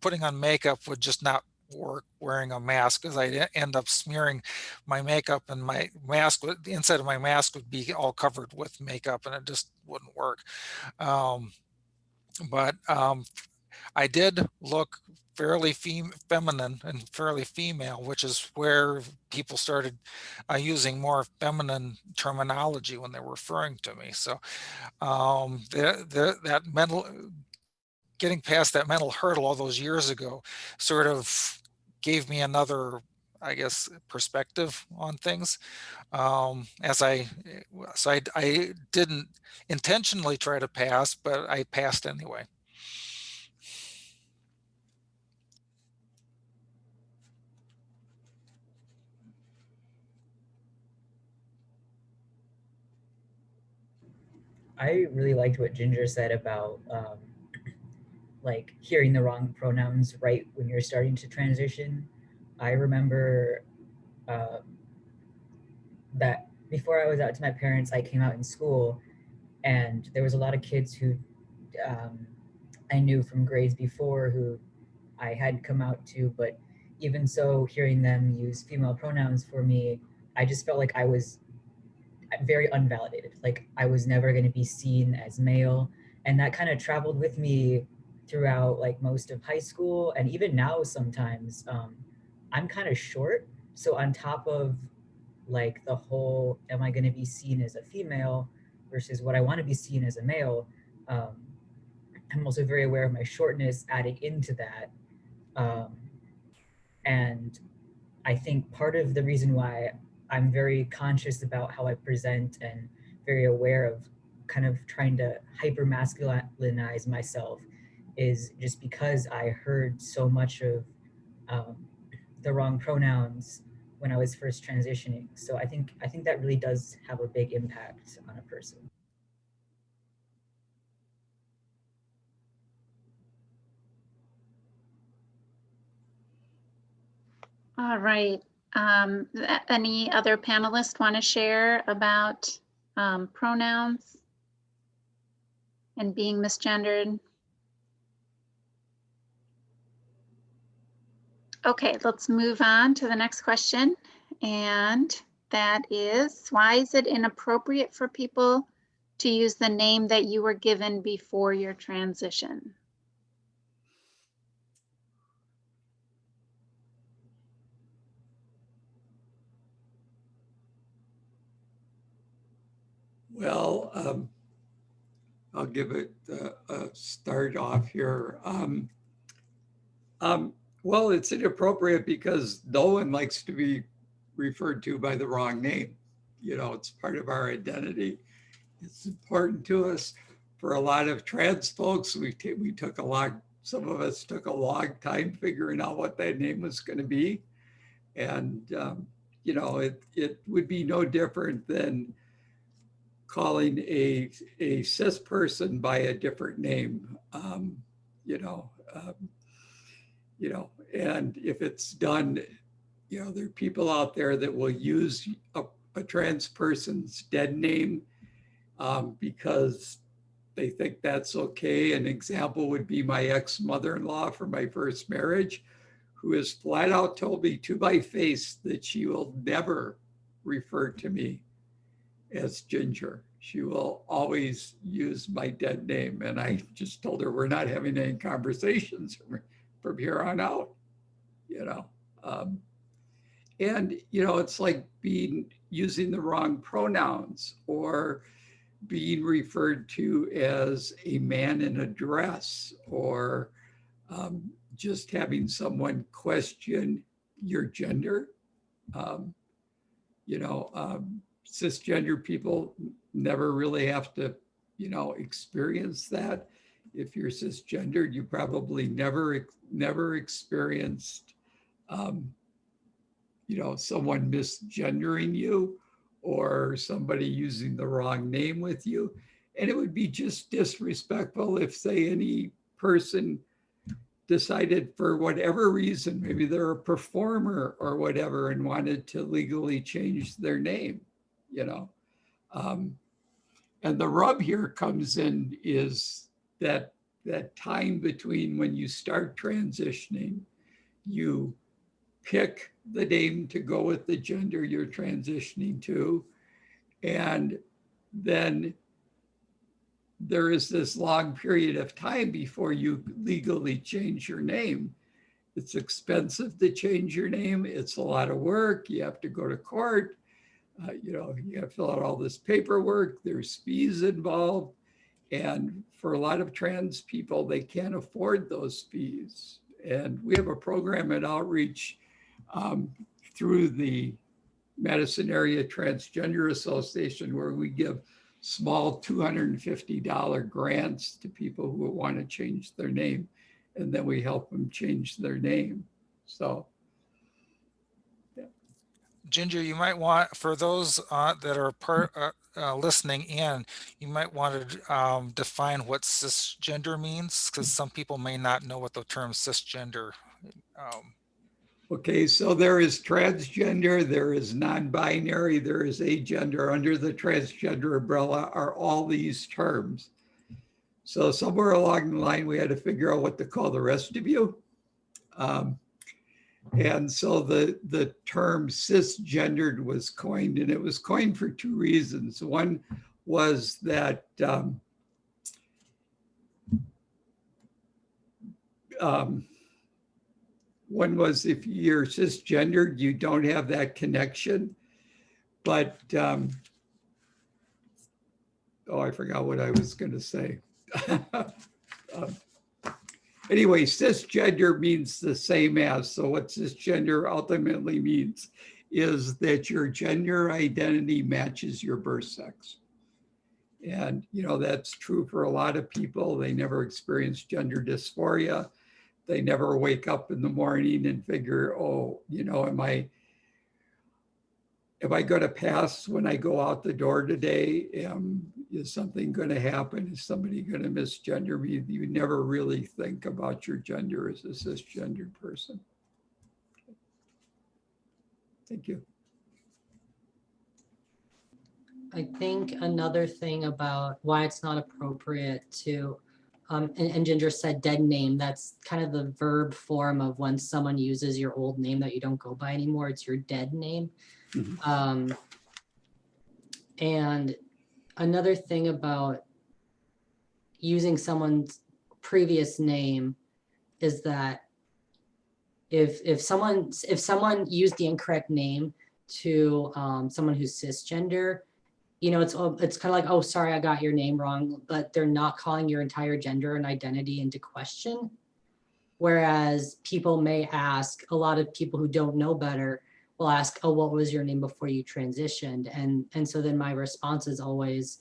putting on makeup would just not work wearing a mask, because I end up smearing my makeup, and the inside of my mask would be all covered with makeup, and it just wouldn't work. But I did look fairly feminine and fairly female, which is where people started using more feminine terminology when they were referring to me. So that getting past that mental hurdle all those years ago sort of gave me another, I guess, perspective on things. I didn't intentionally try to pass, but I passed anyway. I really liked what Ginger said about like hearing the wrong pronouns right when you're starting to transition. I remember that before I was out to my parents, I came out in school, and there was a lot of kids who I knew from grades before who I hadn't come out to, but even so, hearing them use female pronouns for me, I just felt like I was very unvalidated. Like I was never going to be seen as male. And that kind of traveled with me throughout like most of high school. And even now, sometimes I'm kind of short. So on top of like the whole, am I going to be seen as a female versus what I want to be seen as a male? I'm also very aware of my shortness adding into that. And I think part of the reason why I'm very conscious about how I present and very aware of kind of trying to hyper masculinize myself is just because I heard so much of the wrong pronouns when I was first transitioning. So I think that really does have a big impact on a person. All right. Any other panelists want to share about pronouns and being misgendered? Okay, let's move on to the next question. And that is, why is it inappropriate for people to use the name that you were given before your transition? Well, I'll give it a start off here. Well, it's inappropriate because no one likes to be referred to by the wrong name. You know, it's part of our identity. It's important to us. For a lot of trans folks, some of us took a long time figuring out what that name was going to be. And you know, it would be no different than calling a cis person by a different name, you know, and if it's done, you know, there are people out there that will use a trans person's dead name because they think that's okay. An example would be my ex-mother-in-law from my first marriage, who has flat out told me to my face that she will never refer to me as Ginger. She will always use my dead name. And I just told her we're not having any conversations from here on out, you know. And, you know, it's like using the wrong pronouns or being referred to as a man in a dress, or just having someone question your gender. You know, cisgender people never really have to, you know, experience that. If you're cisgendered, you probably never experienced, you know, someone misgendering you or somebody using the wrong name with you. And it would be just disrespectful if, say, any person decided for whatever reason, maybe they're a performer or whatever, and wanted to legally change their name, you know. And the rub here comes in is that time between when you start transitioning, you pick the name to go with the gender you're transitioning to, and then there is this long period of time before you legally change your name. It's expensive to change your name. It's a lot of work. You have to go to court. You know, you have to fill out all this paperwork. There's fees involved. And for a lot of trans people, they can't afford those fees. And we have a program at Outreach through the Madison Area Transgender Association where we give small $250 grants to people who want to change their name, and then we help them change their name. So, yeah. Ginger, you might want, for those that are listening in, you might want to define what cisgender means, because some people may not know what the term cisgender. Okay, so there is transgender, there is non-binary, there is agender. Under the transgender umbrella are all these terms. So somewhere along the line, we had to figure out what to call the rest of you. And so the term cisgendered was coined, and it was coined for two reasons. One was that one was if you're cisgendered, you don't have that connection. But, oh, I forgot what I was going to say. Anyway, cisgender means the same as. So what cisgender ultimately means is that your gender identity matches your birth sex. And, you know, that's true for a lot of people. They never experience gender dysphoria. They never wake up in the morning and figure, oh, you know, am I going to pass when I go out the door today? Is something going to happen? Is somebody going to misgender me? You never really think about your gender as a cisgendered person. Thank you. I think another thing about why it's not appropriate to, and Ginger said dead name, that's kind of the verb form of when someone uses your old name that you don't go by anymore, it's your dead name. Mm-hmm. And another thing about using someone's previous name is that if someone used the incorrect name to someone who's cisgender, you know, it's kind of like, oh, sorry, I got your name wrong, but they're not calling your entire gender and identity into question. Whereas people may ask, a lot of people who don't know better will ask, oh, what was your name before you transitioned? And so then my response is always,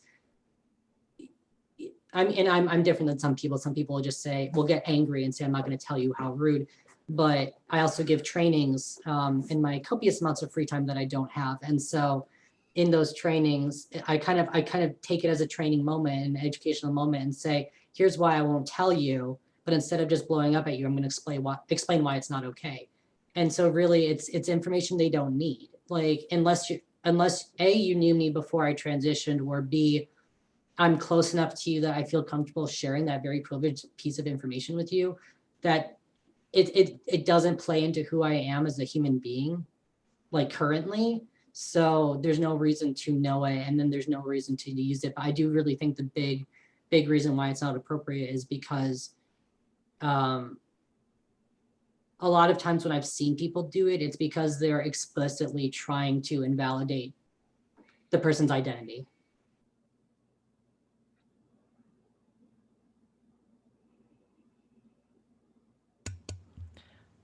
I'm different than some people. Some people will just say, will get angry and say, I'm not going to tell you, how rude. but I also give trainings in my copious amounts of free time that I don't have. And so in those trainings, I kind of take it as a training moment, an educational moment, and say, here's why I won't tell you. But instead of just blowing up at you, I'm going to explain why it's not okay. And so really it's information they don't need. Like unless A, you knew me before I transitioned, or B, I'm close enough to you that I feel comfortable sharing that very privileged piece of information with you, that it doesn't play into who I am as a human being, like currently. So there's no reason to know it, and then there's no reason to use it. But I do really think the big reason why it's not appropriate is because a lot of times when I've seen people do it, it's because they're explicitly trying to invalidate the person's identity.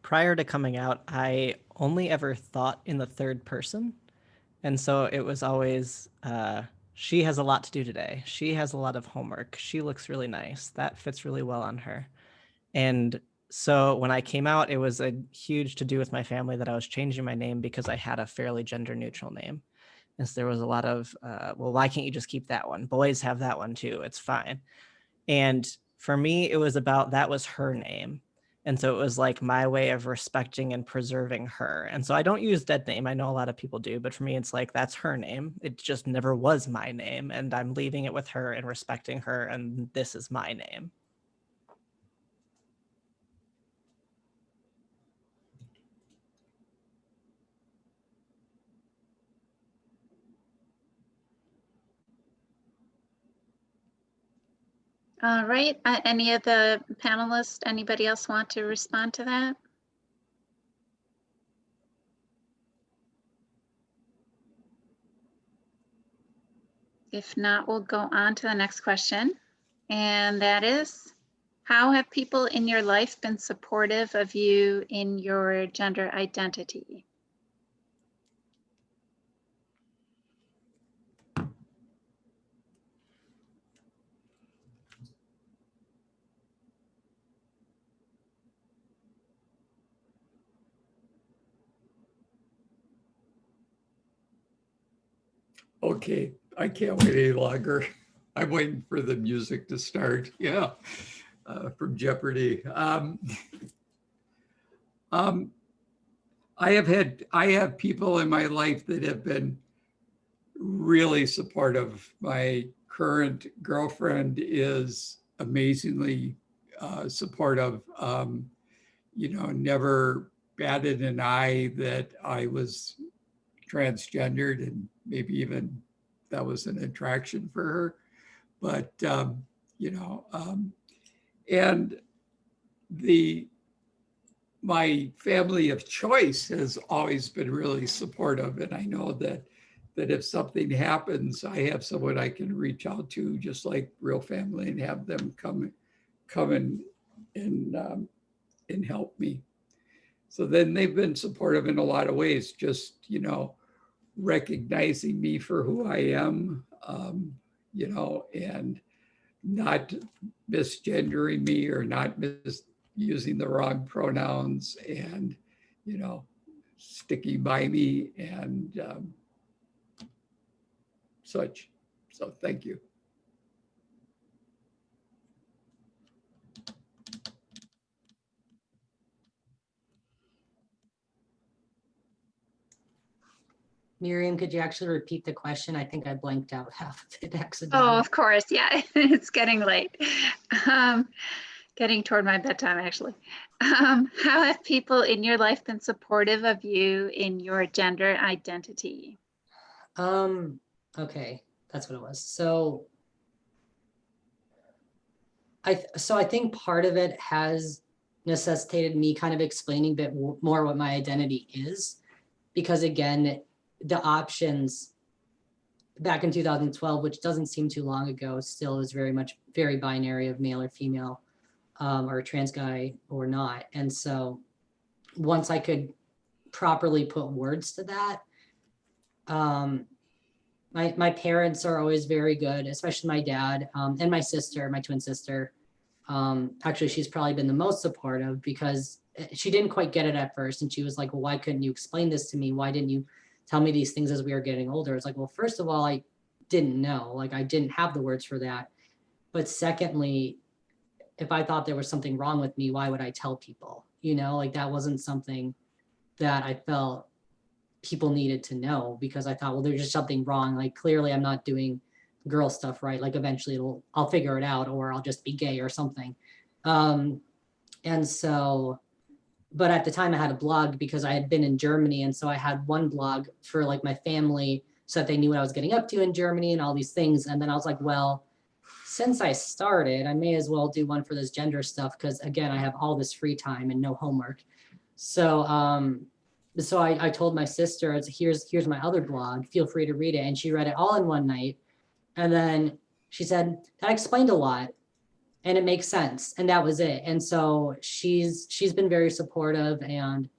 Prior to coming out, I only ever thought in the third person. And so it was always, she has a lot to do today. She has a lot of homework. She looks really nice. That fits really well on her. And so when I came out, it was a huge to do with my family that I was changing my name because I had a fairly gender neutral name. And so there was a lot of, well, why can't you just keep that one? Boys have that one too. It's fine. And for me, it was about, that was her name. And so it was like my way of respecting and preserving her. And so I don't use dead name. I know a lot of people do, but for me, it's like, that's her name. It just never was my name. And I'm leaving it with her and respecting her. And this is my name. All right, any of the panelists, anybody else want to respond to that? If not, we'll go on to the next question. And that is, how have people in your life been supportive of you in your gender identity? Okay, I can't wait any longer. I'm waiting for the music to start. Yeah, from Jeopardy. I have people in my life that have been really supportive. My current girlfriend is amazingly supportive. You know, never batted an eye that I was transgendered, and maybe even that was an attraction for her. But, you know, and my family of choice has always been really supportive. And I know that if something happens, I have someone I can reach out to, just like real family, and have them come and help me. So then they've been supportive in a lot of ways, just, you know, recognizing me for who I am, you know, and not misgendering me or not using the wrong pronouns, and, you know, sticking by me and such. So thank you. Miriam, could you actually repeat the question? I think I blanked out half of it accidentally. Oh, of course, yeah, it's getting late. Getting toward my bedtime, actually. How have people in your life been supportive of you in your gender identity? Okay, that's what it was. So I think part of it has necessitated me kind of explaining a bit more what my identity is, because again, the options back in 2012, which doesn't seem too long ago, still is very binary of male or female, or a trans guy or not. And so once I could properly put words to that, my parents are always very good, especially my dad, and my sister, my twin sister. Actually, she's probably been the most supportive because she didn't quite get it at first. And she was like, well, why couldn't you explain this to me? Why didn't you tell me these things as we were getting older? It's like, well, first of all, I didn't know, like I didn't have the words for that. But secondly, if I thought there was something wrong with me, why would I tell people? You know, like that wasn't something that I felt people needed to know, because I thought, well, there's just something wrong. Like clearly I'm not doing girl stuff right. Like eventually I'll figure it out, or I'll just be gay or something. And so, but at the time I had a blog because I had been in Germany. And so I had one blog for like my family so that they knew what I was getting up to in Germany and all these things. And then I was like, well, since I started, I may as well do one for this gender stuff, because again, I have all this free time and no homework. So I told my sister, here's my other blog, feel free to read it. And she read it all in one night. And then she said, that explained a lot and it makes sense. And that was it. And so she's been very supportive and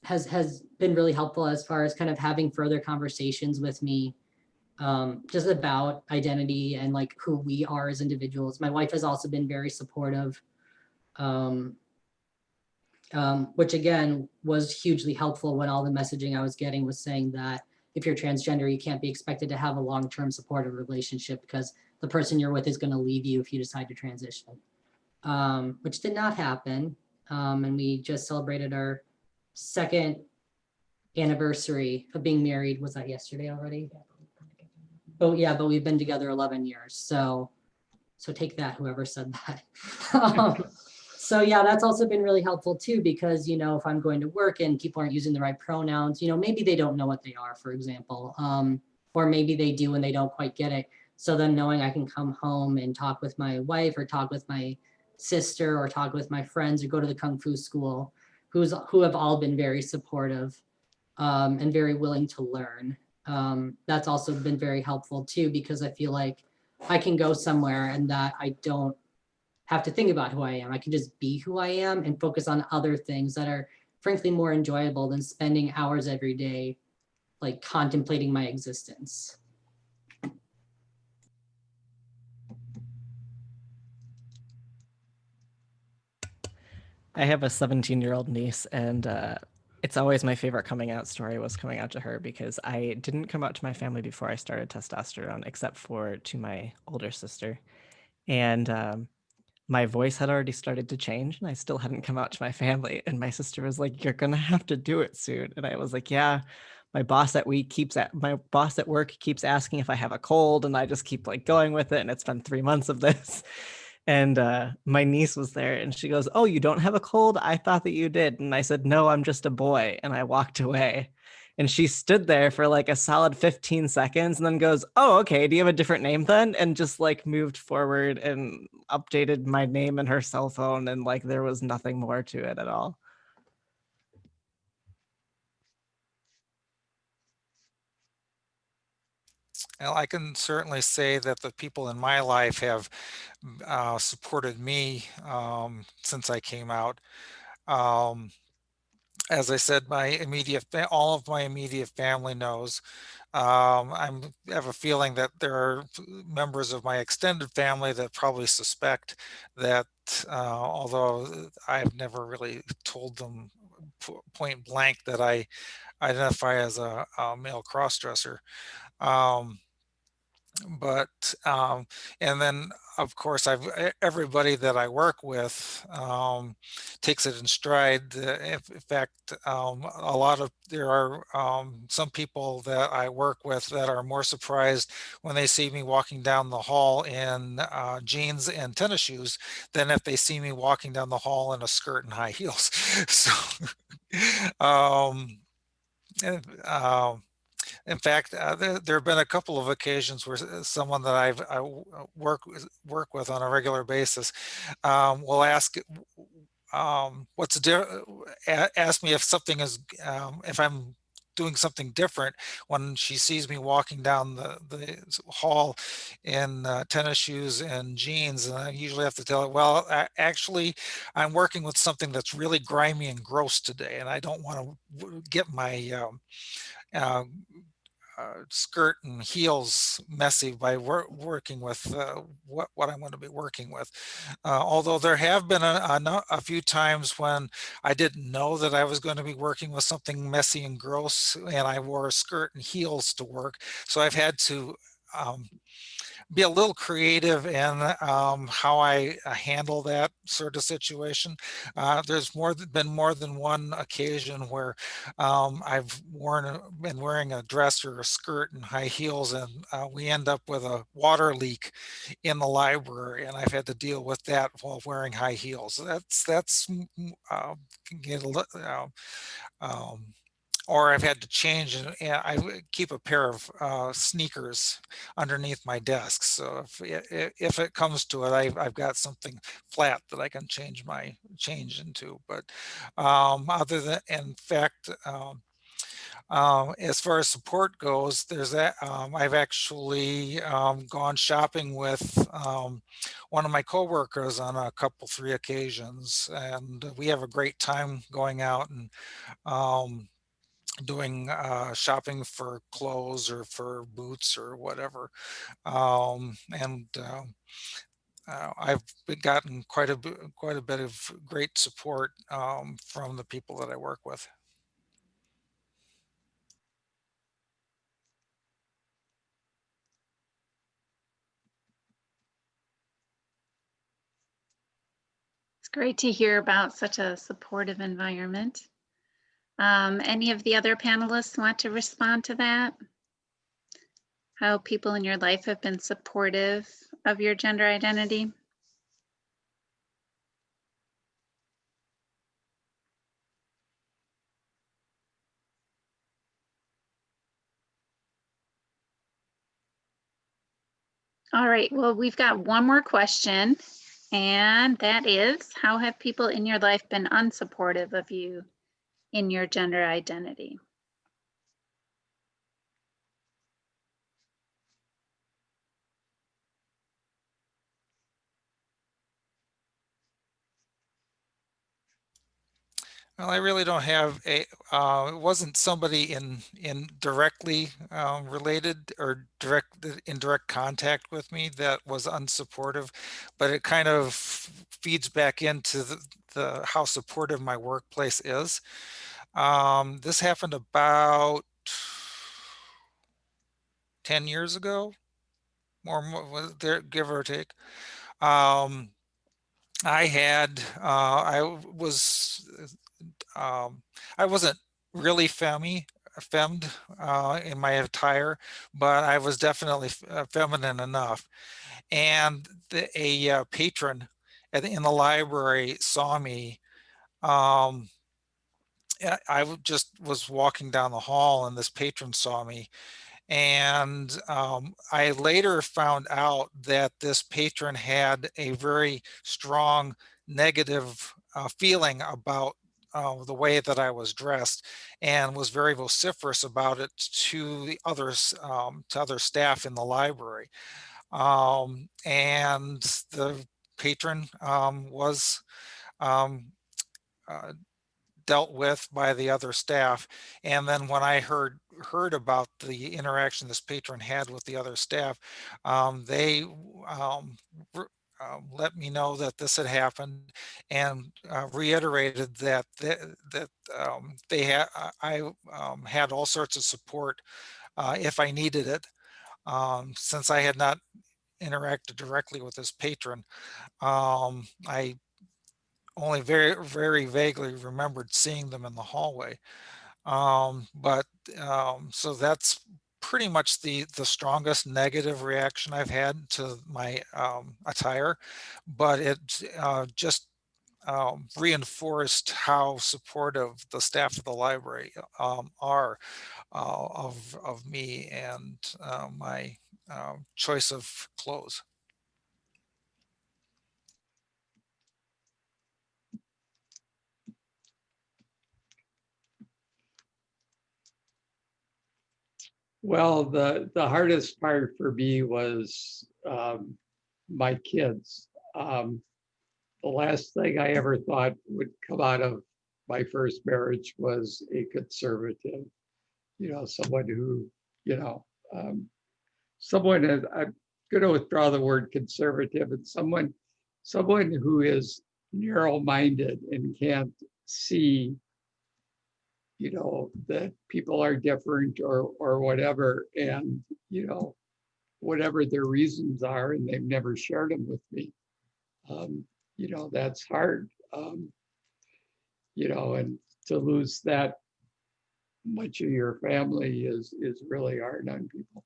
has been really helpful as far as kind of having further conversations with me, just about identity and like who we are as individuals. My wife has also been very supportive, which again was hugely helpful when all the messaging I was getting was saying that if you're transgender, you can't be expected to have a long-term supportive relationship because the person you're with is going to leave you if you decide to transition, which did not happen. And we just celebrated our 2nd anniversary of being married. Was that yesterday already? Oh yeah, but we've been together 11 years. So take that, whoever said that. So yeah, that's also been really helpful too, because, you know, if I'm going to work and people aren't using the right pronouns, you know, maybe they don't know what they are, for example, or maybe they do and they don't quite get it. So then knowing I can come home and talk with my wife or talk with my sister or talk with my friends or go to the Kung Fu school, who have all been very supportive and very willing to learn. That's also been very helpful too, because I feel like I can go somewhere and that I don't have to think about who I am. I can just be who I am and focus on other things that are frankly more enjoyable than spending hours every day like contemplating my existence. I have a 17-year-old niece, and it's always my favorite coming out story was coming out to her, because I didn't come out to my family before I started testosterone, except for to my older sister. And my voice had already started to change, and I still hadn't come out to my family. And my sister was like, "You're gonna have to do it soon." And I was like, "Yeah." My boss at work keeps asking if I have a cold, and I just keep like going with it. And it's been 3 months of this. And my niece was there, and she goes, "Oh, you don't have a cold? I thought that you did." And I said, "No, I'm just a boy." And I walked away. And she stood there for like a solid 15 seconds and then goes, "Oh, okay. Do you have a different name then?" And just like moved forward and updated my name in her cell phone. And like there was nothing more to it at all. Well, I can certainly say that the people in my life have supported me since I came out. Um, as I said, all of my immediate family knows. I have a feeling that there are members of my extended family that probably suspect that, although I've never really told them point blank that I identify as a male crossdresser. Um, but and then of course everybody that I work with takes it in stride. In fact, there are some people that I work with that are more surprised when they see me walking down the hall in jeans and tennis shoes than if they see me walking down the hall in a skirt and high heels. So um, and, in fact, there have been a couple of occasions where someone that work with on a regular basis will ask, ask me if something is, if I'm doing something different when she sees me walking down the hall in tennis shoes and jeans. And I usually have to tell her, well, actually, I'm working with something that's really grimy and gross today, and I don't want to get my uh, skirt and heels messy by working with what I'm going to be working with. Although there have been a few times when I didn't know that I was going to be working with something messy and gross, and I wore a skirt and heels to work. So I've had to be a little creative in how I handle that sort of situation. There's been more than one occasion where I've been wearing a dress or a skirt and high heels, and we end up with a water leak in the library, and I've had to deal with that while wearing high heels. Can get a or I've had to change, and I keep a pair of sneakers underneath my desk. So if it comes to it, I've got something flat that I can change into. But other than, in fact, as far as support goes, there's that. I've actually gone shopping with one of my coworkers on a three occasions, and we have a great time going out and doing shopping for clothes or for boots or whatever. I've gotten quite a bit of great support from the people that I work with. It's great to hear about such a supportive environment. Any of the other panelists want to respond to that? How people in your life have been supportive of your gender identity? All right, well, we've got one more question, and that is, how have people in your life been unsupportive of you in your gender identity? Well, I really don't have a. It wasn't somebody in directly related or in direct contact with me that was unsupportive, but it kind of feeds back into the how supportive my workplace is. This happened about 10 years ago, more there, give or take. I was I wasn't really femmed in my attire, but I was definitely feminine enough. And a patron in the library saw me. Um, just was walking down the hall, and this patron saw me. And I later found out that this patron had a very strong negative feeling about the way that I was dressed, and was very vociferous about it to the others, to other staff in the library. And the patron was um, uh, dealt with by the other staff. And then when I heard about the interaction this patron had with the other staff, they let me know that this had happened, and reiterated that they had I had all sorts of support if I needed it. Since I had not interacted directly with this patron, I only very vaguely remembered seeing them in the hallway. But so that's pretty much the strongest negative reaction I've had to my attire, but it just reinforced how supportive the staff of the library are of me and my choice of clothes. Well, the hardest part for me was my kids. The last thing I ever thought would come out of my first marriage was a conservative, someone who you know, someone is, I'm going to withdraw the word conservative, and someone who is narrow-minded and can't see, you know, that people are different or whatever, and, you know, whatever their reasons are, and they've never shared them with me. You know, that's hard. You know, and to lose that much of your family is really hard on people.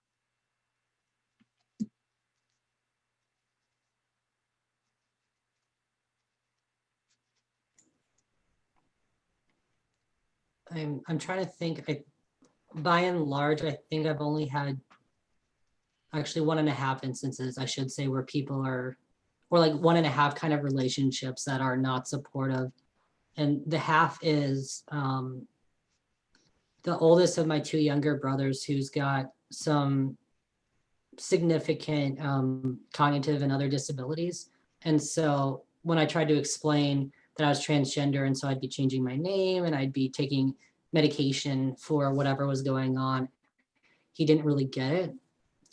I'm trying to think. By and large, I think I've only had actually 1.5 instances, I should say, where people are, or like 1.5 kind of relationships that are not supportive. And the half is the oldest of my 2 younger brothers, who's got some significant cognitive and other disabilities. And so when I tried to explain that I was transgender, and so I'd be changing my name and I'd be taking medication for whatever was going on, he didn't really get it.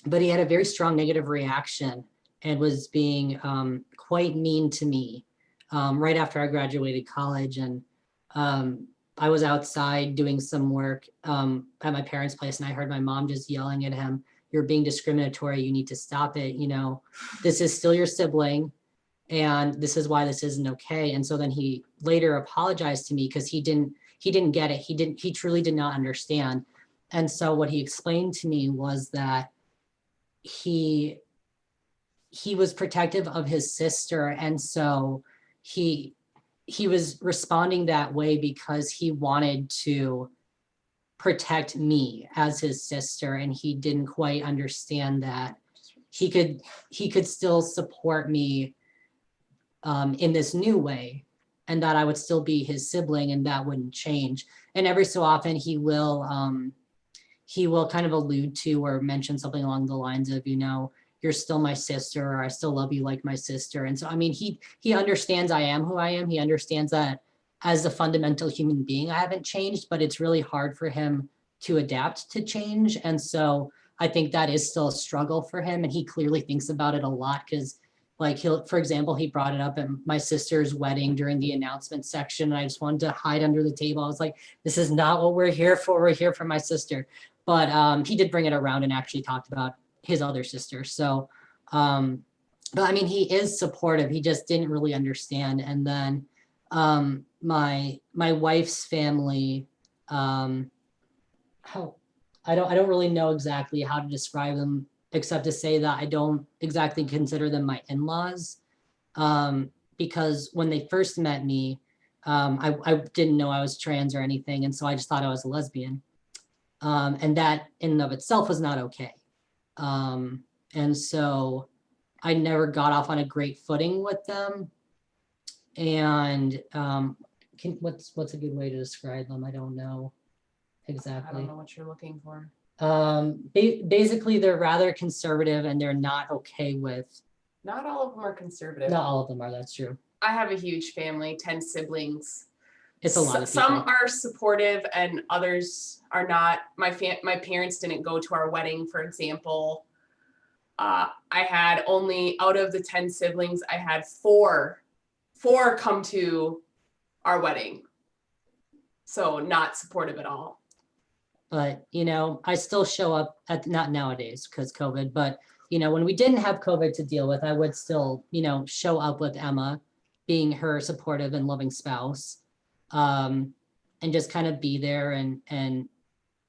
But he had a very strong negative reaction and was being quite mean to me right after I graduated college. And I was outside doing some work at my parents' place, and I heard my mom just yelling at him, "You're being discriminatory. You need to stop it. You know, this is still your sibling, and this is why this isn't okay." And so then he later apologized to me because he didn't get it. He truly did not understand. And so what he explained to me was that he was protective of his sister, and so he was responding that way because he wanted to protect me as his sister, and he didn't quite understand that he could still support me in this new way, and that I would still be his sibling and that wouldn't change. And every so often he will kind of allude to or mention something along the lines of, you know, "You're still my sister," or "I still love you like my sister." And so, I mean, he understands I am who I am. He understands that as a fundamental human being, I haven't changed, but it's really hard for him to adapt to change. And so I think that is still a struggle for him. And he clearly thinks about it a lot because, like, for example, he brought it up at my sister's wedding during the announcement section. And I just wanted to hide under the table. I was like, this is not what we're here for. We're here for my sister. But he did bring it around and actually talked about his other sister. So, but I mean, he is supportive. He just didn't really understand. And then my wife's family, I don't really know exactly how to describe them, except to say that I don't exactly consider them my in-laws, because when they first met me, I didn't know I was trans or anything, and so I just thought I was a lesbian. And that in and of itself was not okay. And so I never got off on a great footing with them. And what's a good way to describe them? I don't know exactly. I don't know what you're looking for. Basically, they're rather conservative and they're not okay with. Not all of them are conservative. Not all of them are, that's true. I have a huge family, 10 siblings. It's a lot of people. Some are supportive and others are not. My parents didn't go to our wedding, for example. I had only, out of the 10 siblings, I had four come to our wedding. So not supportive at all. But, you know, I still show up not nowadays because COVID, but, you know, when we didn't have COVID to deal with, I would still, you know, show up with Emma, being her supportive and loving spouse, and just kind of be there. And,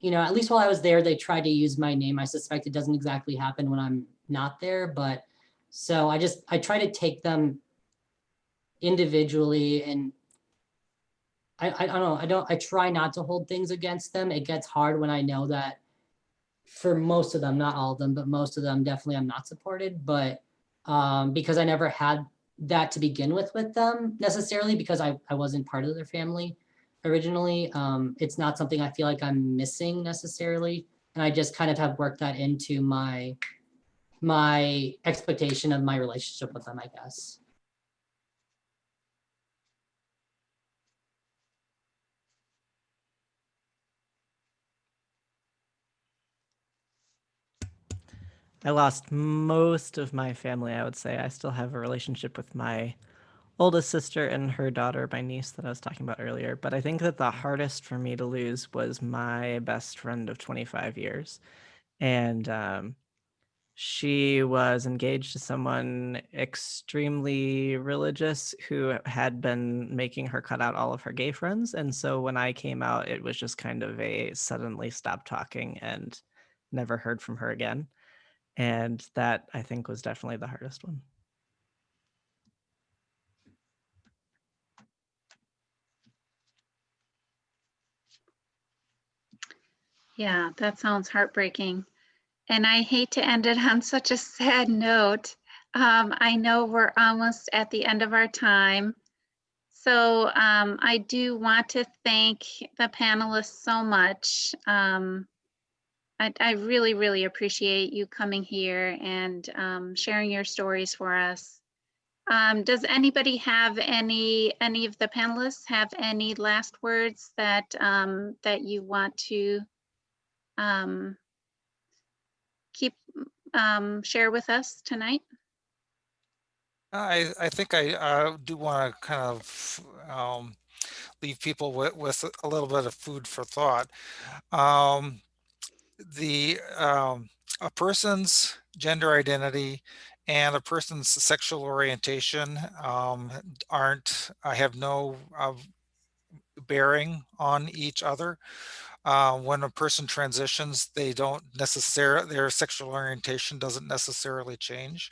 you know, at least while I was there, they tried to use my name. I suspect it doesn't exactly happen when I'm not there, but so I try to take them individually, and I don't know, I try not to hold things against them. It gets hard when I know that for most of them, not all of them, but most of them, definitely I'm not supported, but because I never had that to begin with them necessarily, because I wasn't part of their family originally. It's not something I feel like I'm missing necessarily. And I just kind of have worked that into my expectation of my relationship with them, I guess. I lost most of my family, I would say. I still have a relationship with my oldest sister and her daughter, my niece that I was talking about earlier. But I think that the hardest for me to lose was my best friend of 25 years. And she was engaged to someone extremely religious who had been making her cut out all of her gay friends. And so when I came out, it was just kind of a suddenly stop talking and never heard from her again. And that I think was definitely the hardest one. Yeah, that sounds heartbreaking. And I hate to end it on such a sad note. I know we're almost at the end of our time. So I do want to thank the panelists so much. I really, really appreciate you coming here and sharing your stories for us. Does anybody have any of the panelists have any last words that that you want to keep share with us tonight? I think I do want to kind of leave people with a little bit of food for thought. Um, a person's gender identity and a person's sexual orientation I have no bearing on each other. When a person transitions, they don't necessarily, their sexual orientation doesn't necessarily change.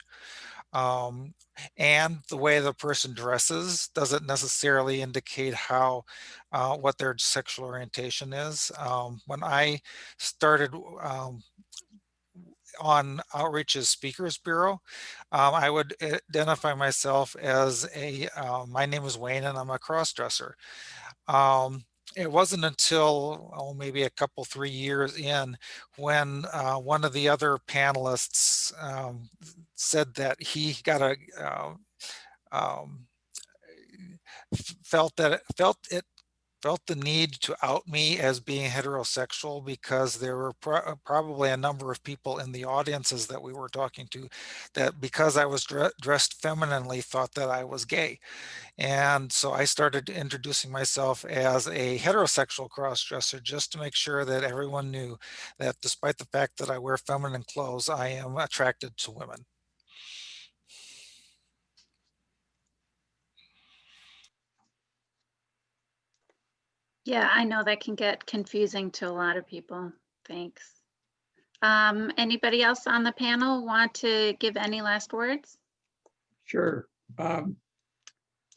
Um, and the way the person dresses doesn't necessarily indicate how what their sexual orientation is. When I started on Outreach's Speakers Bureau, I would identify myself as my name is Wayne and I'm a crossdresser. It wasn't until maybe a couple, 3 years in when one of the other panelists said that he got a um, felt the need to out me as being heterosexual because there were probably a number of people in the audiences that we were talking to that because I was dressed femininely thought that I was gay. And so I started introducing myself as a heterosexual crossdresser just to make sure that everyone knew that despite the fact that I wear feminine clothes, I am attracted to women. Yeah, I know that can get confusing to a lot of people. Thanks. Anybody else on the panel want to give any last words? Sure.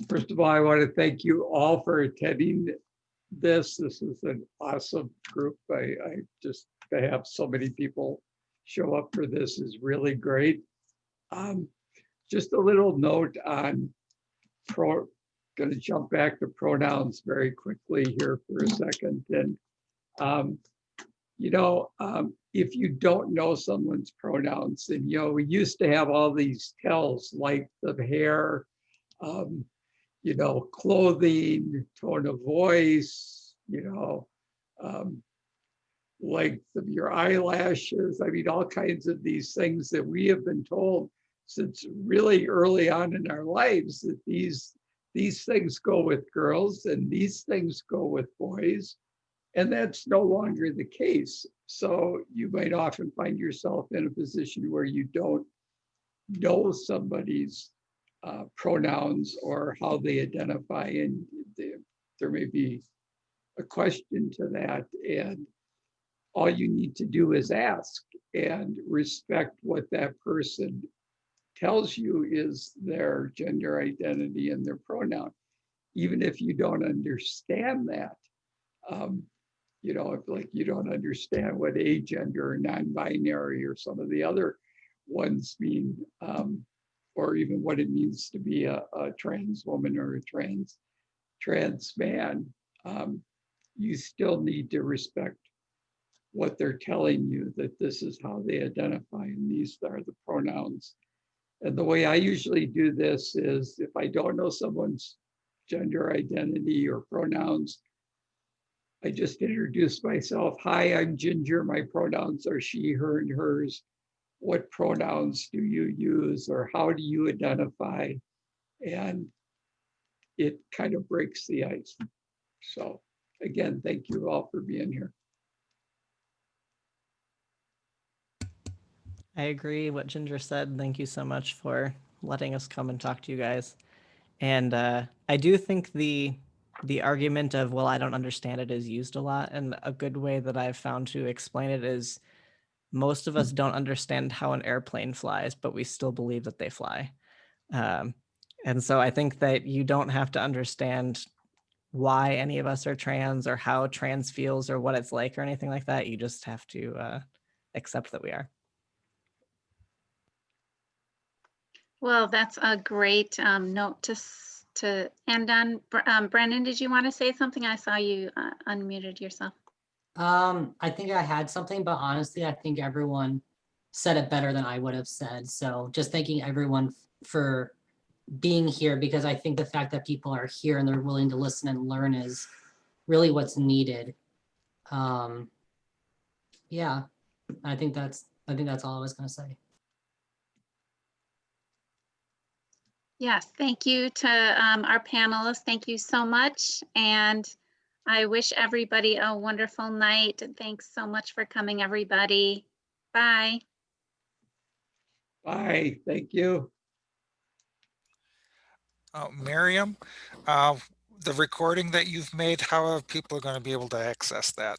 First of all, I want to thank you all for attending this. This is an awesome group. I just to have so many people show up for this is really great. Just a little note on going to jump back to pronouns very quickly here for a second. And if you don't know someone's pronouns, and we used to have all these tells like the hair, clothing, tone of voice, length of your eyelashes. I mean, all kinds of these things that we have been told since really early on in our lives that these things go with girls and these things go with boys. And that's no longer the case. So you might often find yourself in a position where you don't know somebody's pronouns or how they identify, and there may be a question to that. And all you need to do is ask and respect what that person tells you is their gender identity and their pronoun, even if you don't understand that. If like you don't understand what agender or non-binary or some of the other ones mean, or even what it means to be a trans woman or a trans man, you still need to respect what they're telling you, that this is how they identify and these are the pronouns. And the way I usually do this is if I don't know someone's gender identity or pronouns, I just introduce myself. Hi, I'm Ginger. My pronouns are she, her, and hers. what pronouns do you use or how do you identify? And it kind of breaks the ice. So again, thank you all for being here. I agree what Ginger said. Thank you so much for letting us come and talk to you guys. And I do think the argument of, well, I don't understand it is used a lot. And a good way that I've found to explain it is most of us don't understand how an airplane flies, but we still believe that they fly. And so I think that you don't have to understand why any of us are trans or how trans feels or what it's like or anything like that. You just have to accept that we are. Well, that's a great note to end on. Brendan, did you want to say something? I saw you unmuted yourself. I think I had something, but honestly, I think everyone said it better than I would have said. So just thanking everyone for being here, because I think the fact that people are here and they're willing to listen and learn is really what's needed. Yeah, I think that's all I was going to say. Yes, thank you to our panelists. Thank you so much. And I wish everybody a wonderful night. Thanks so much for coming, everybody. Bye. Bye, thank you. Miriam, the recording that you've made, how are people going to be able to access that?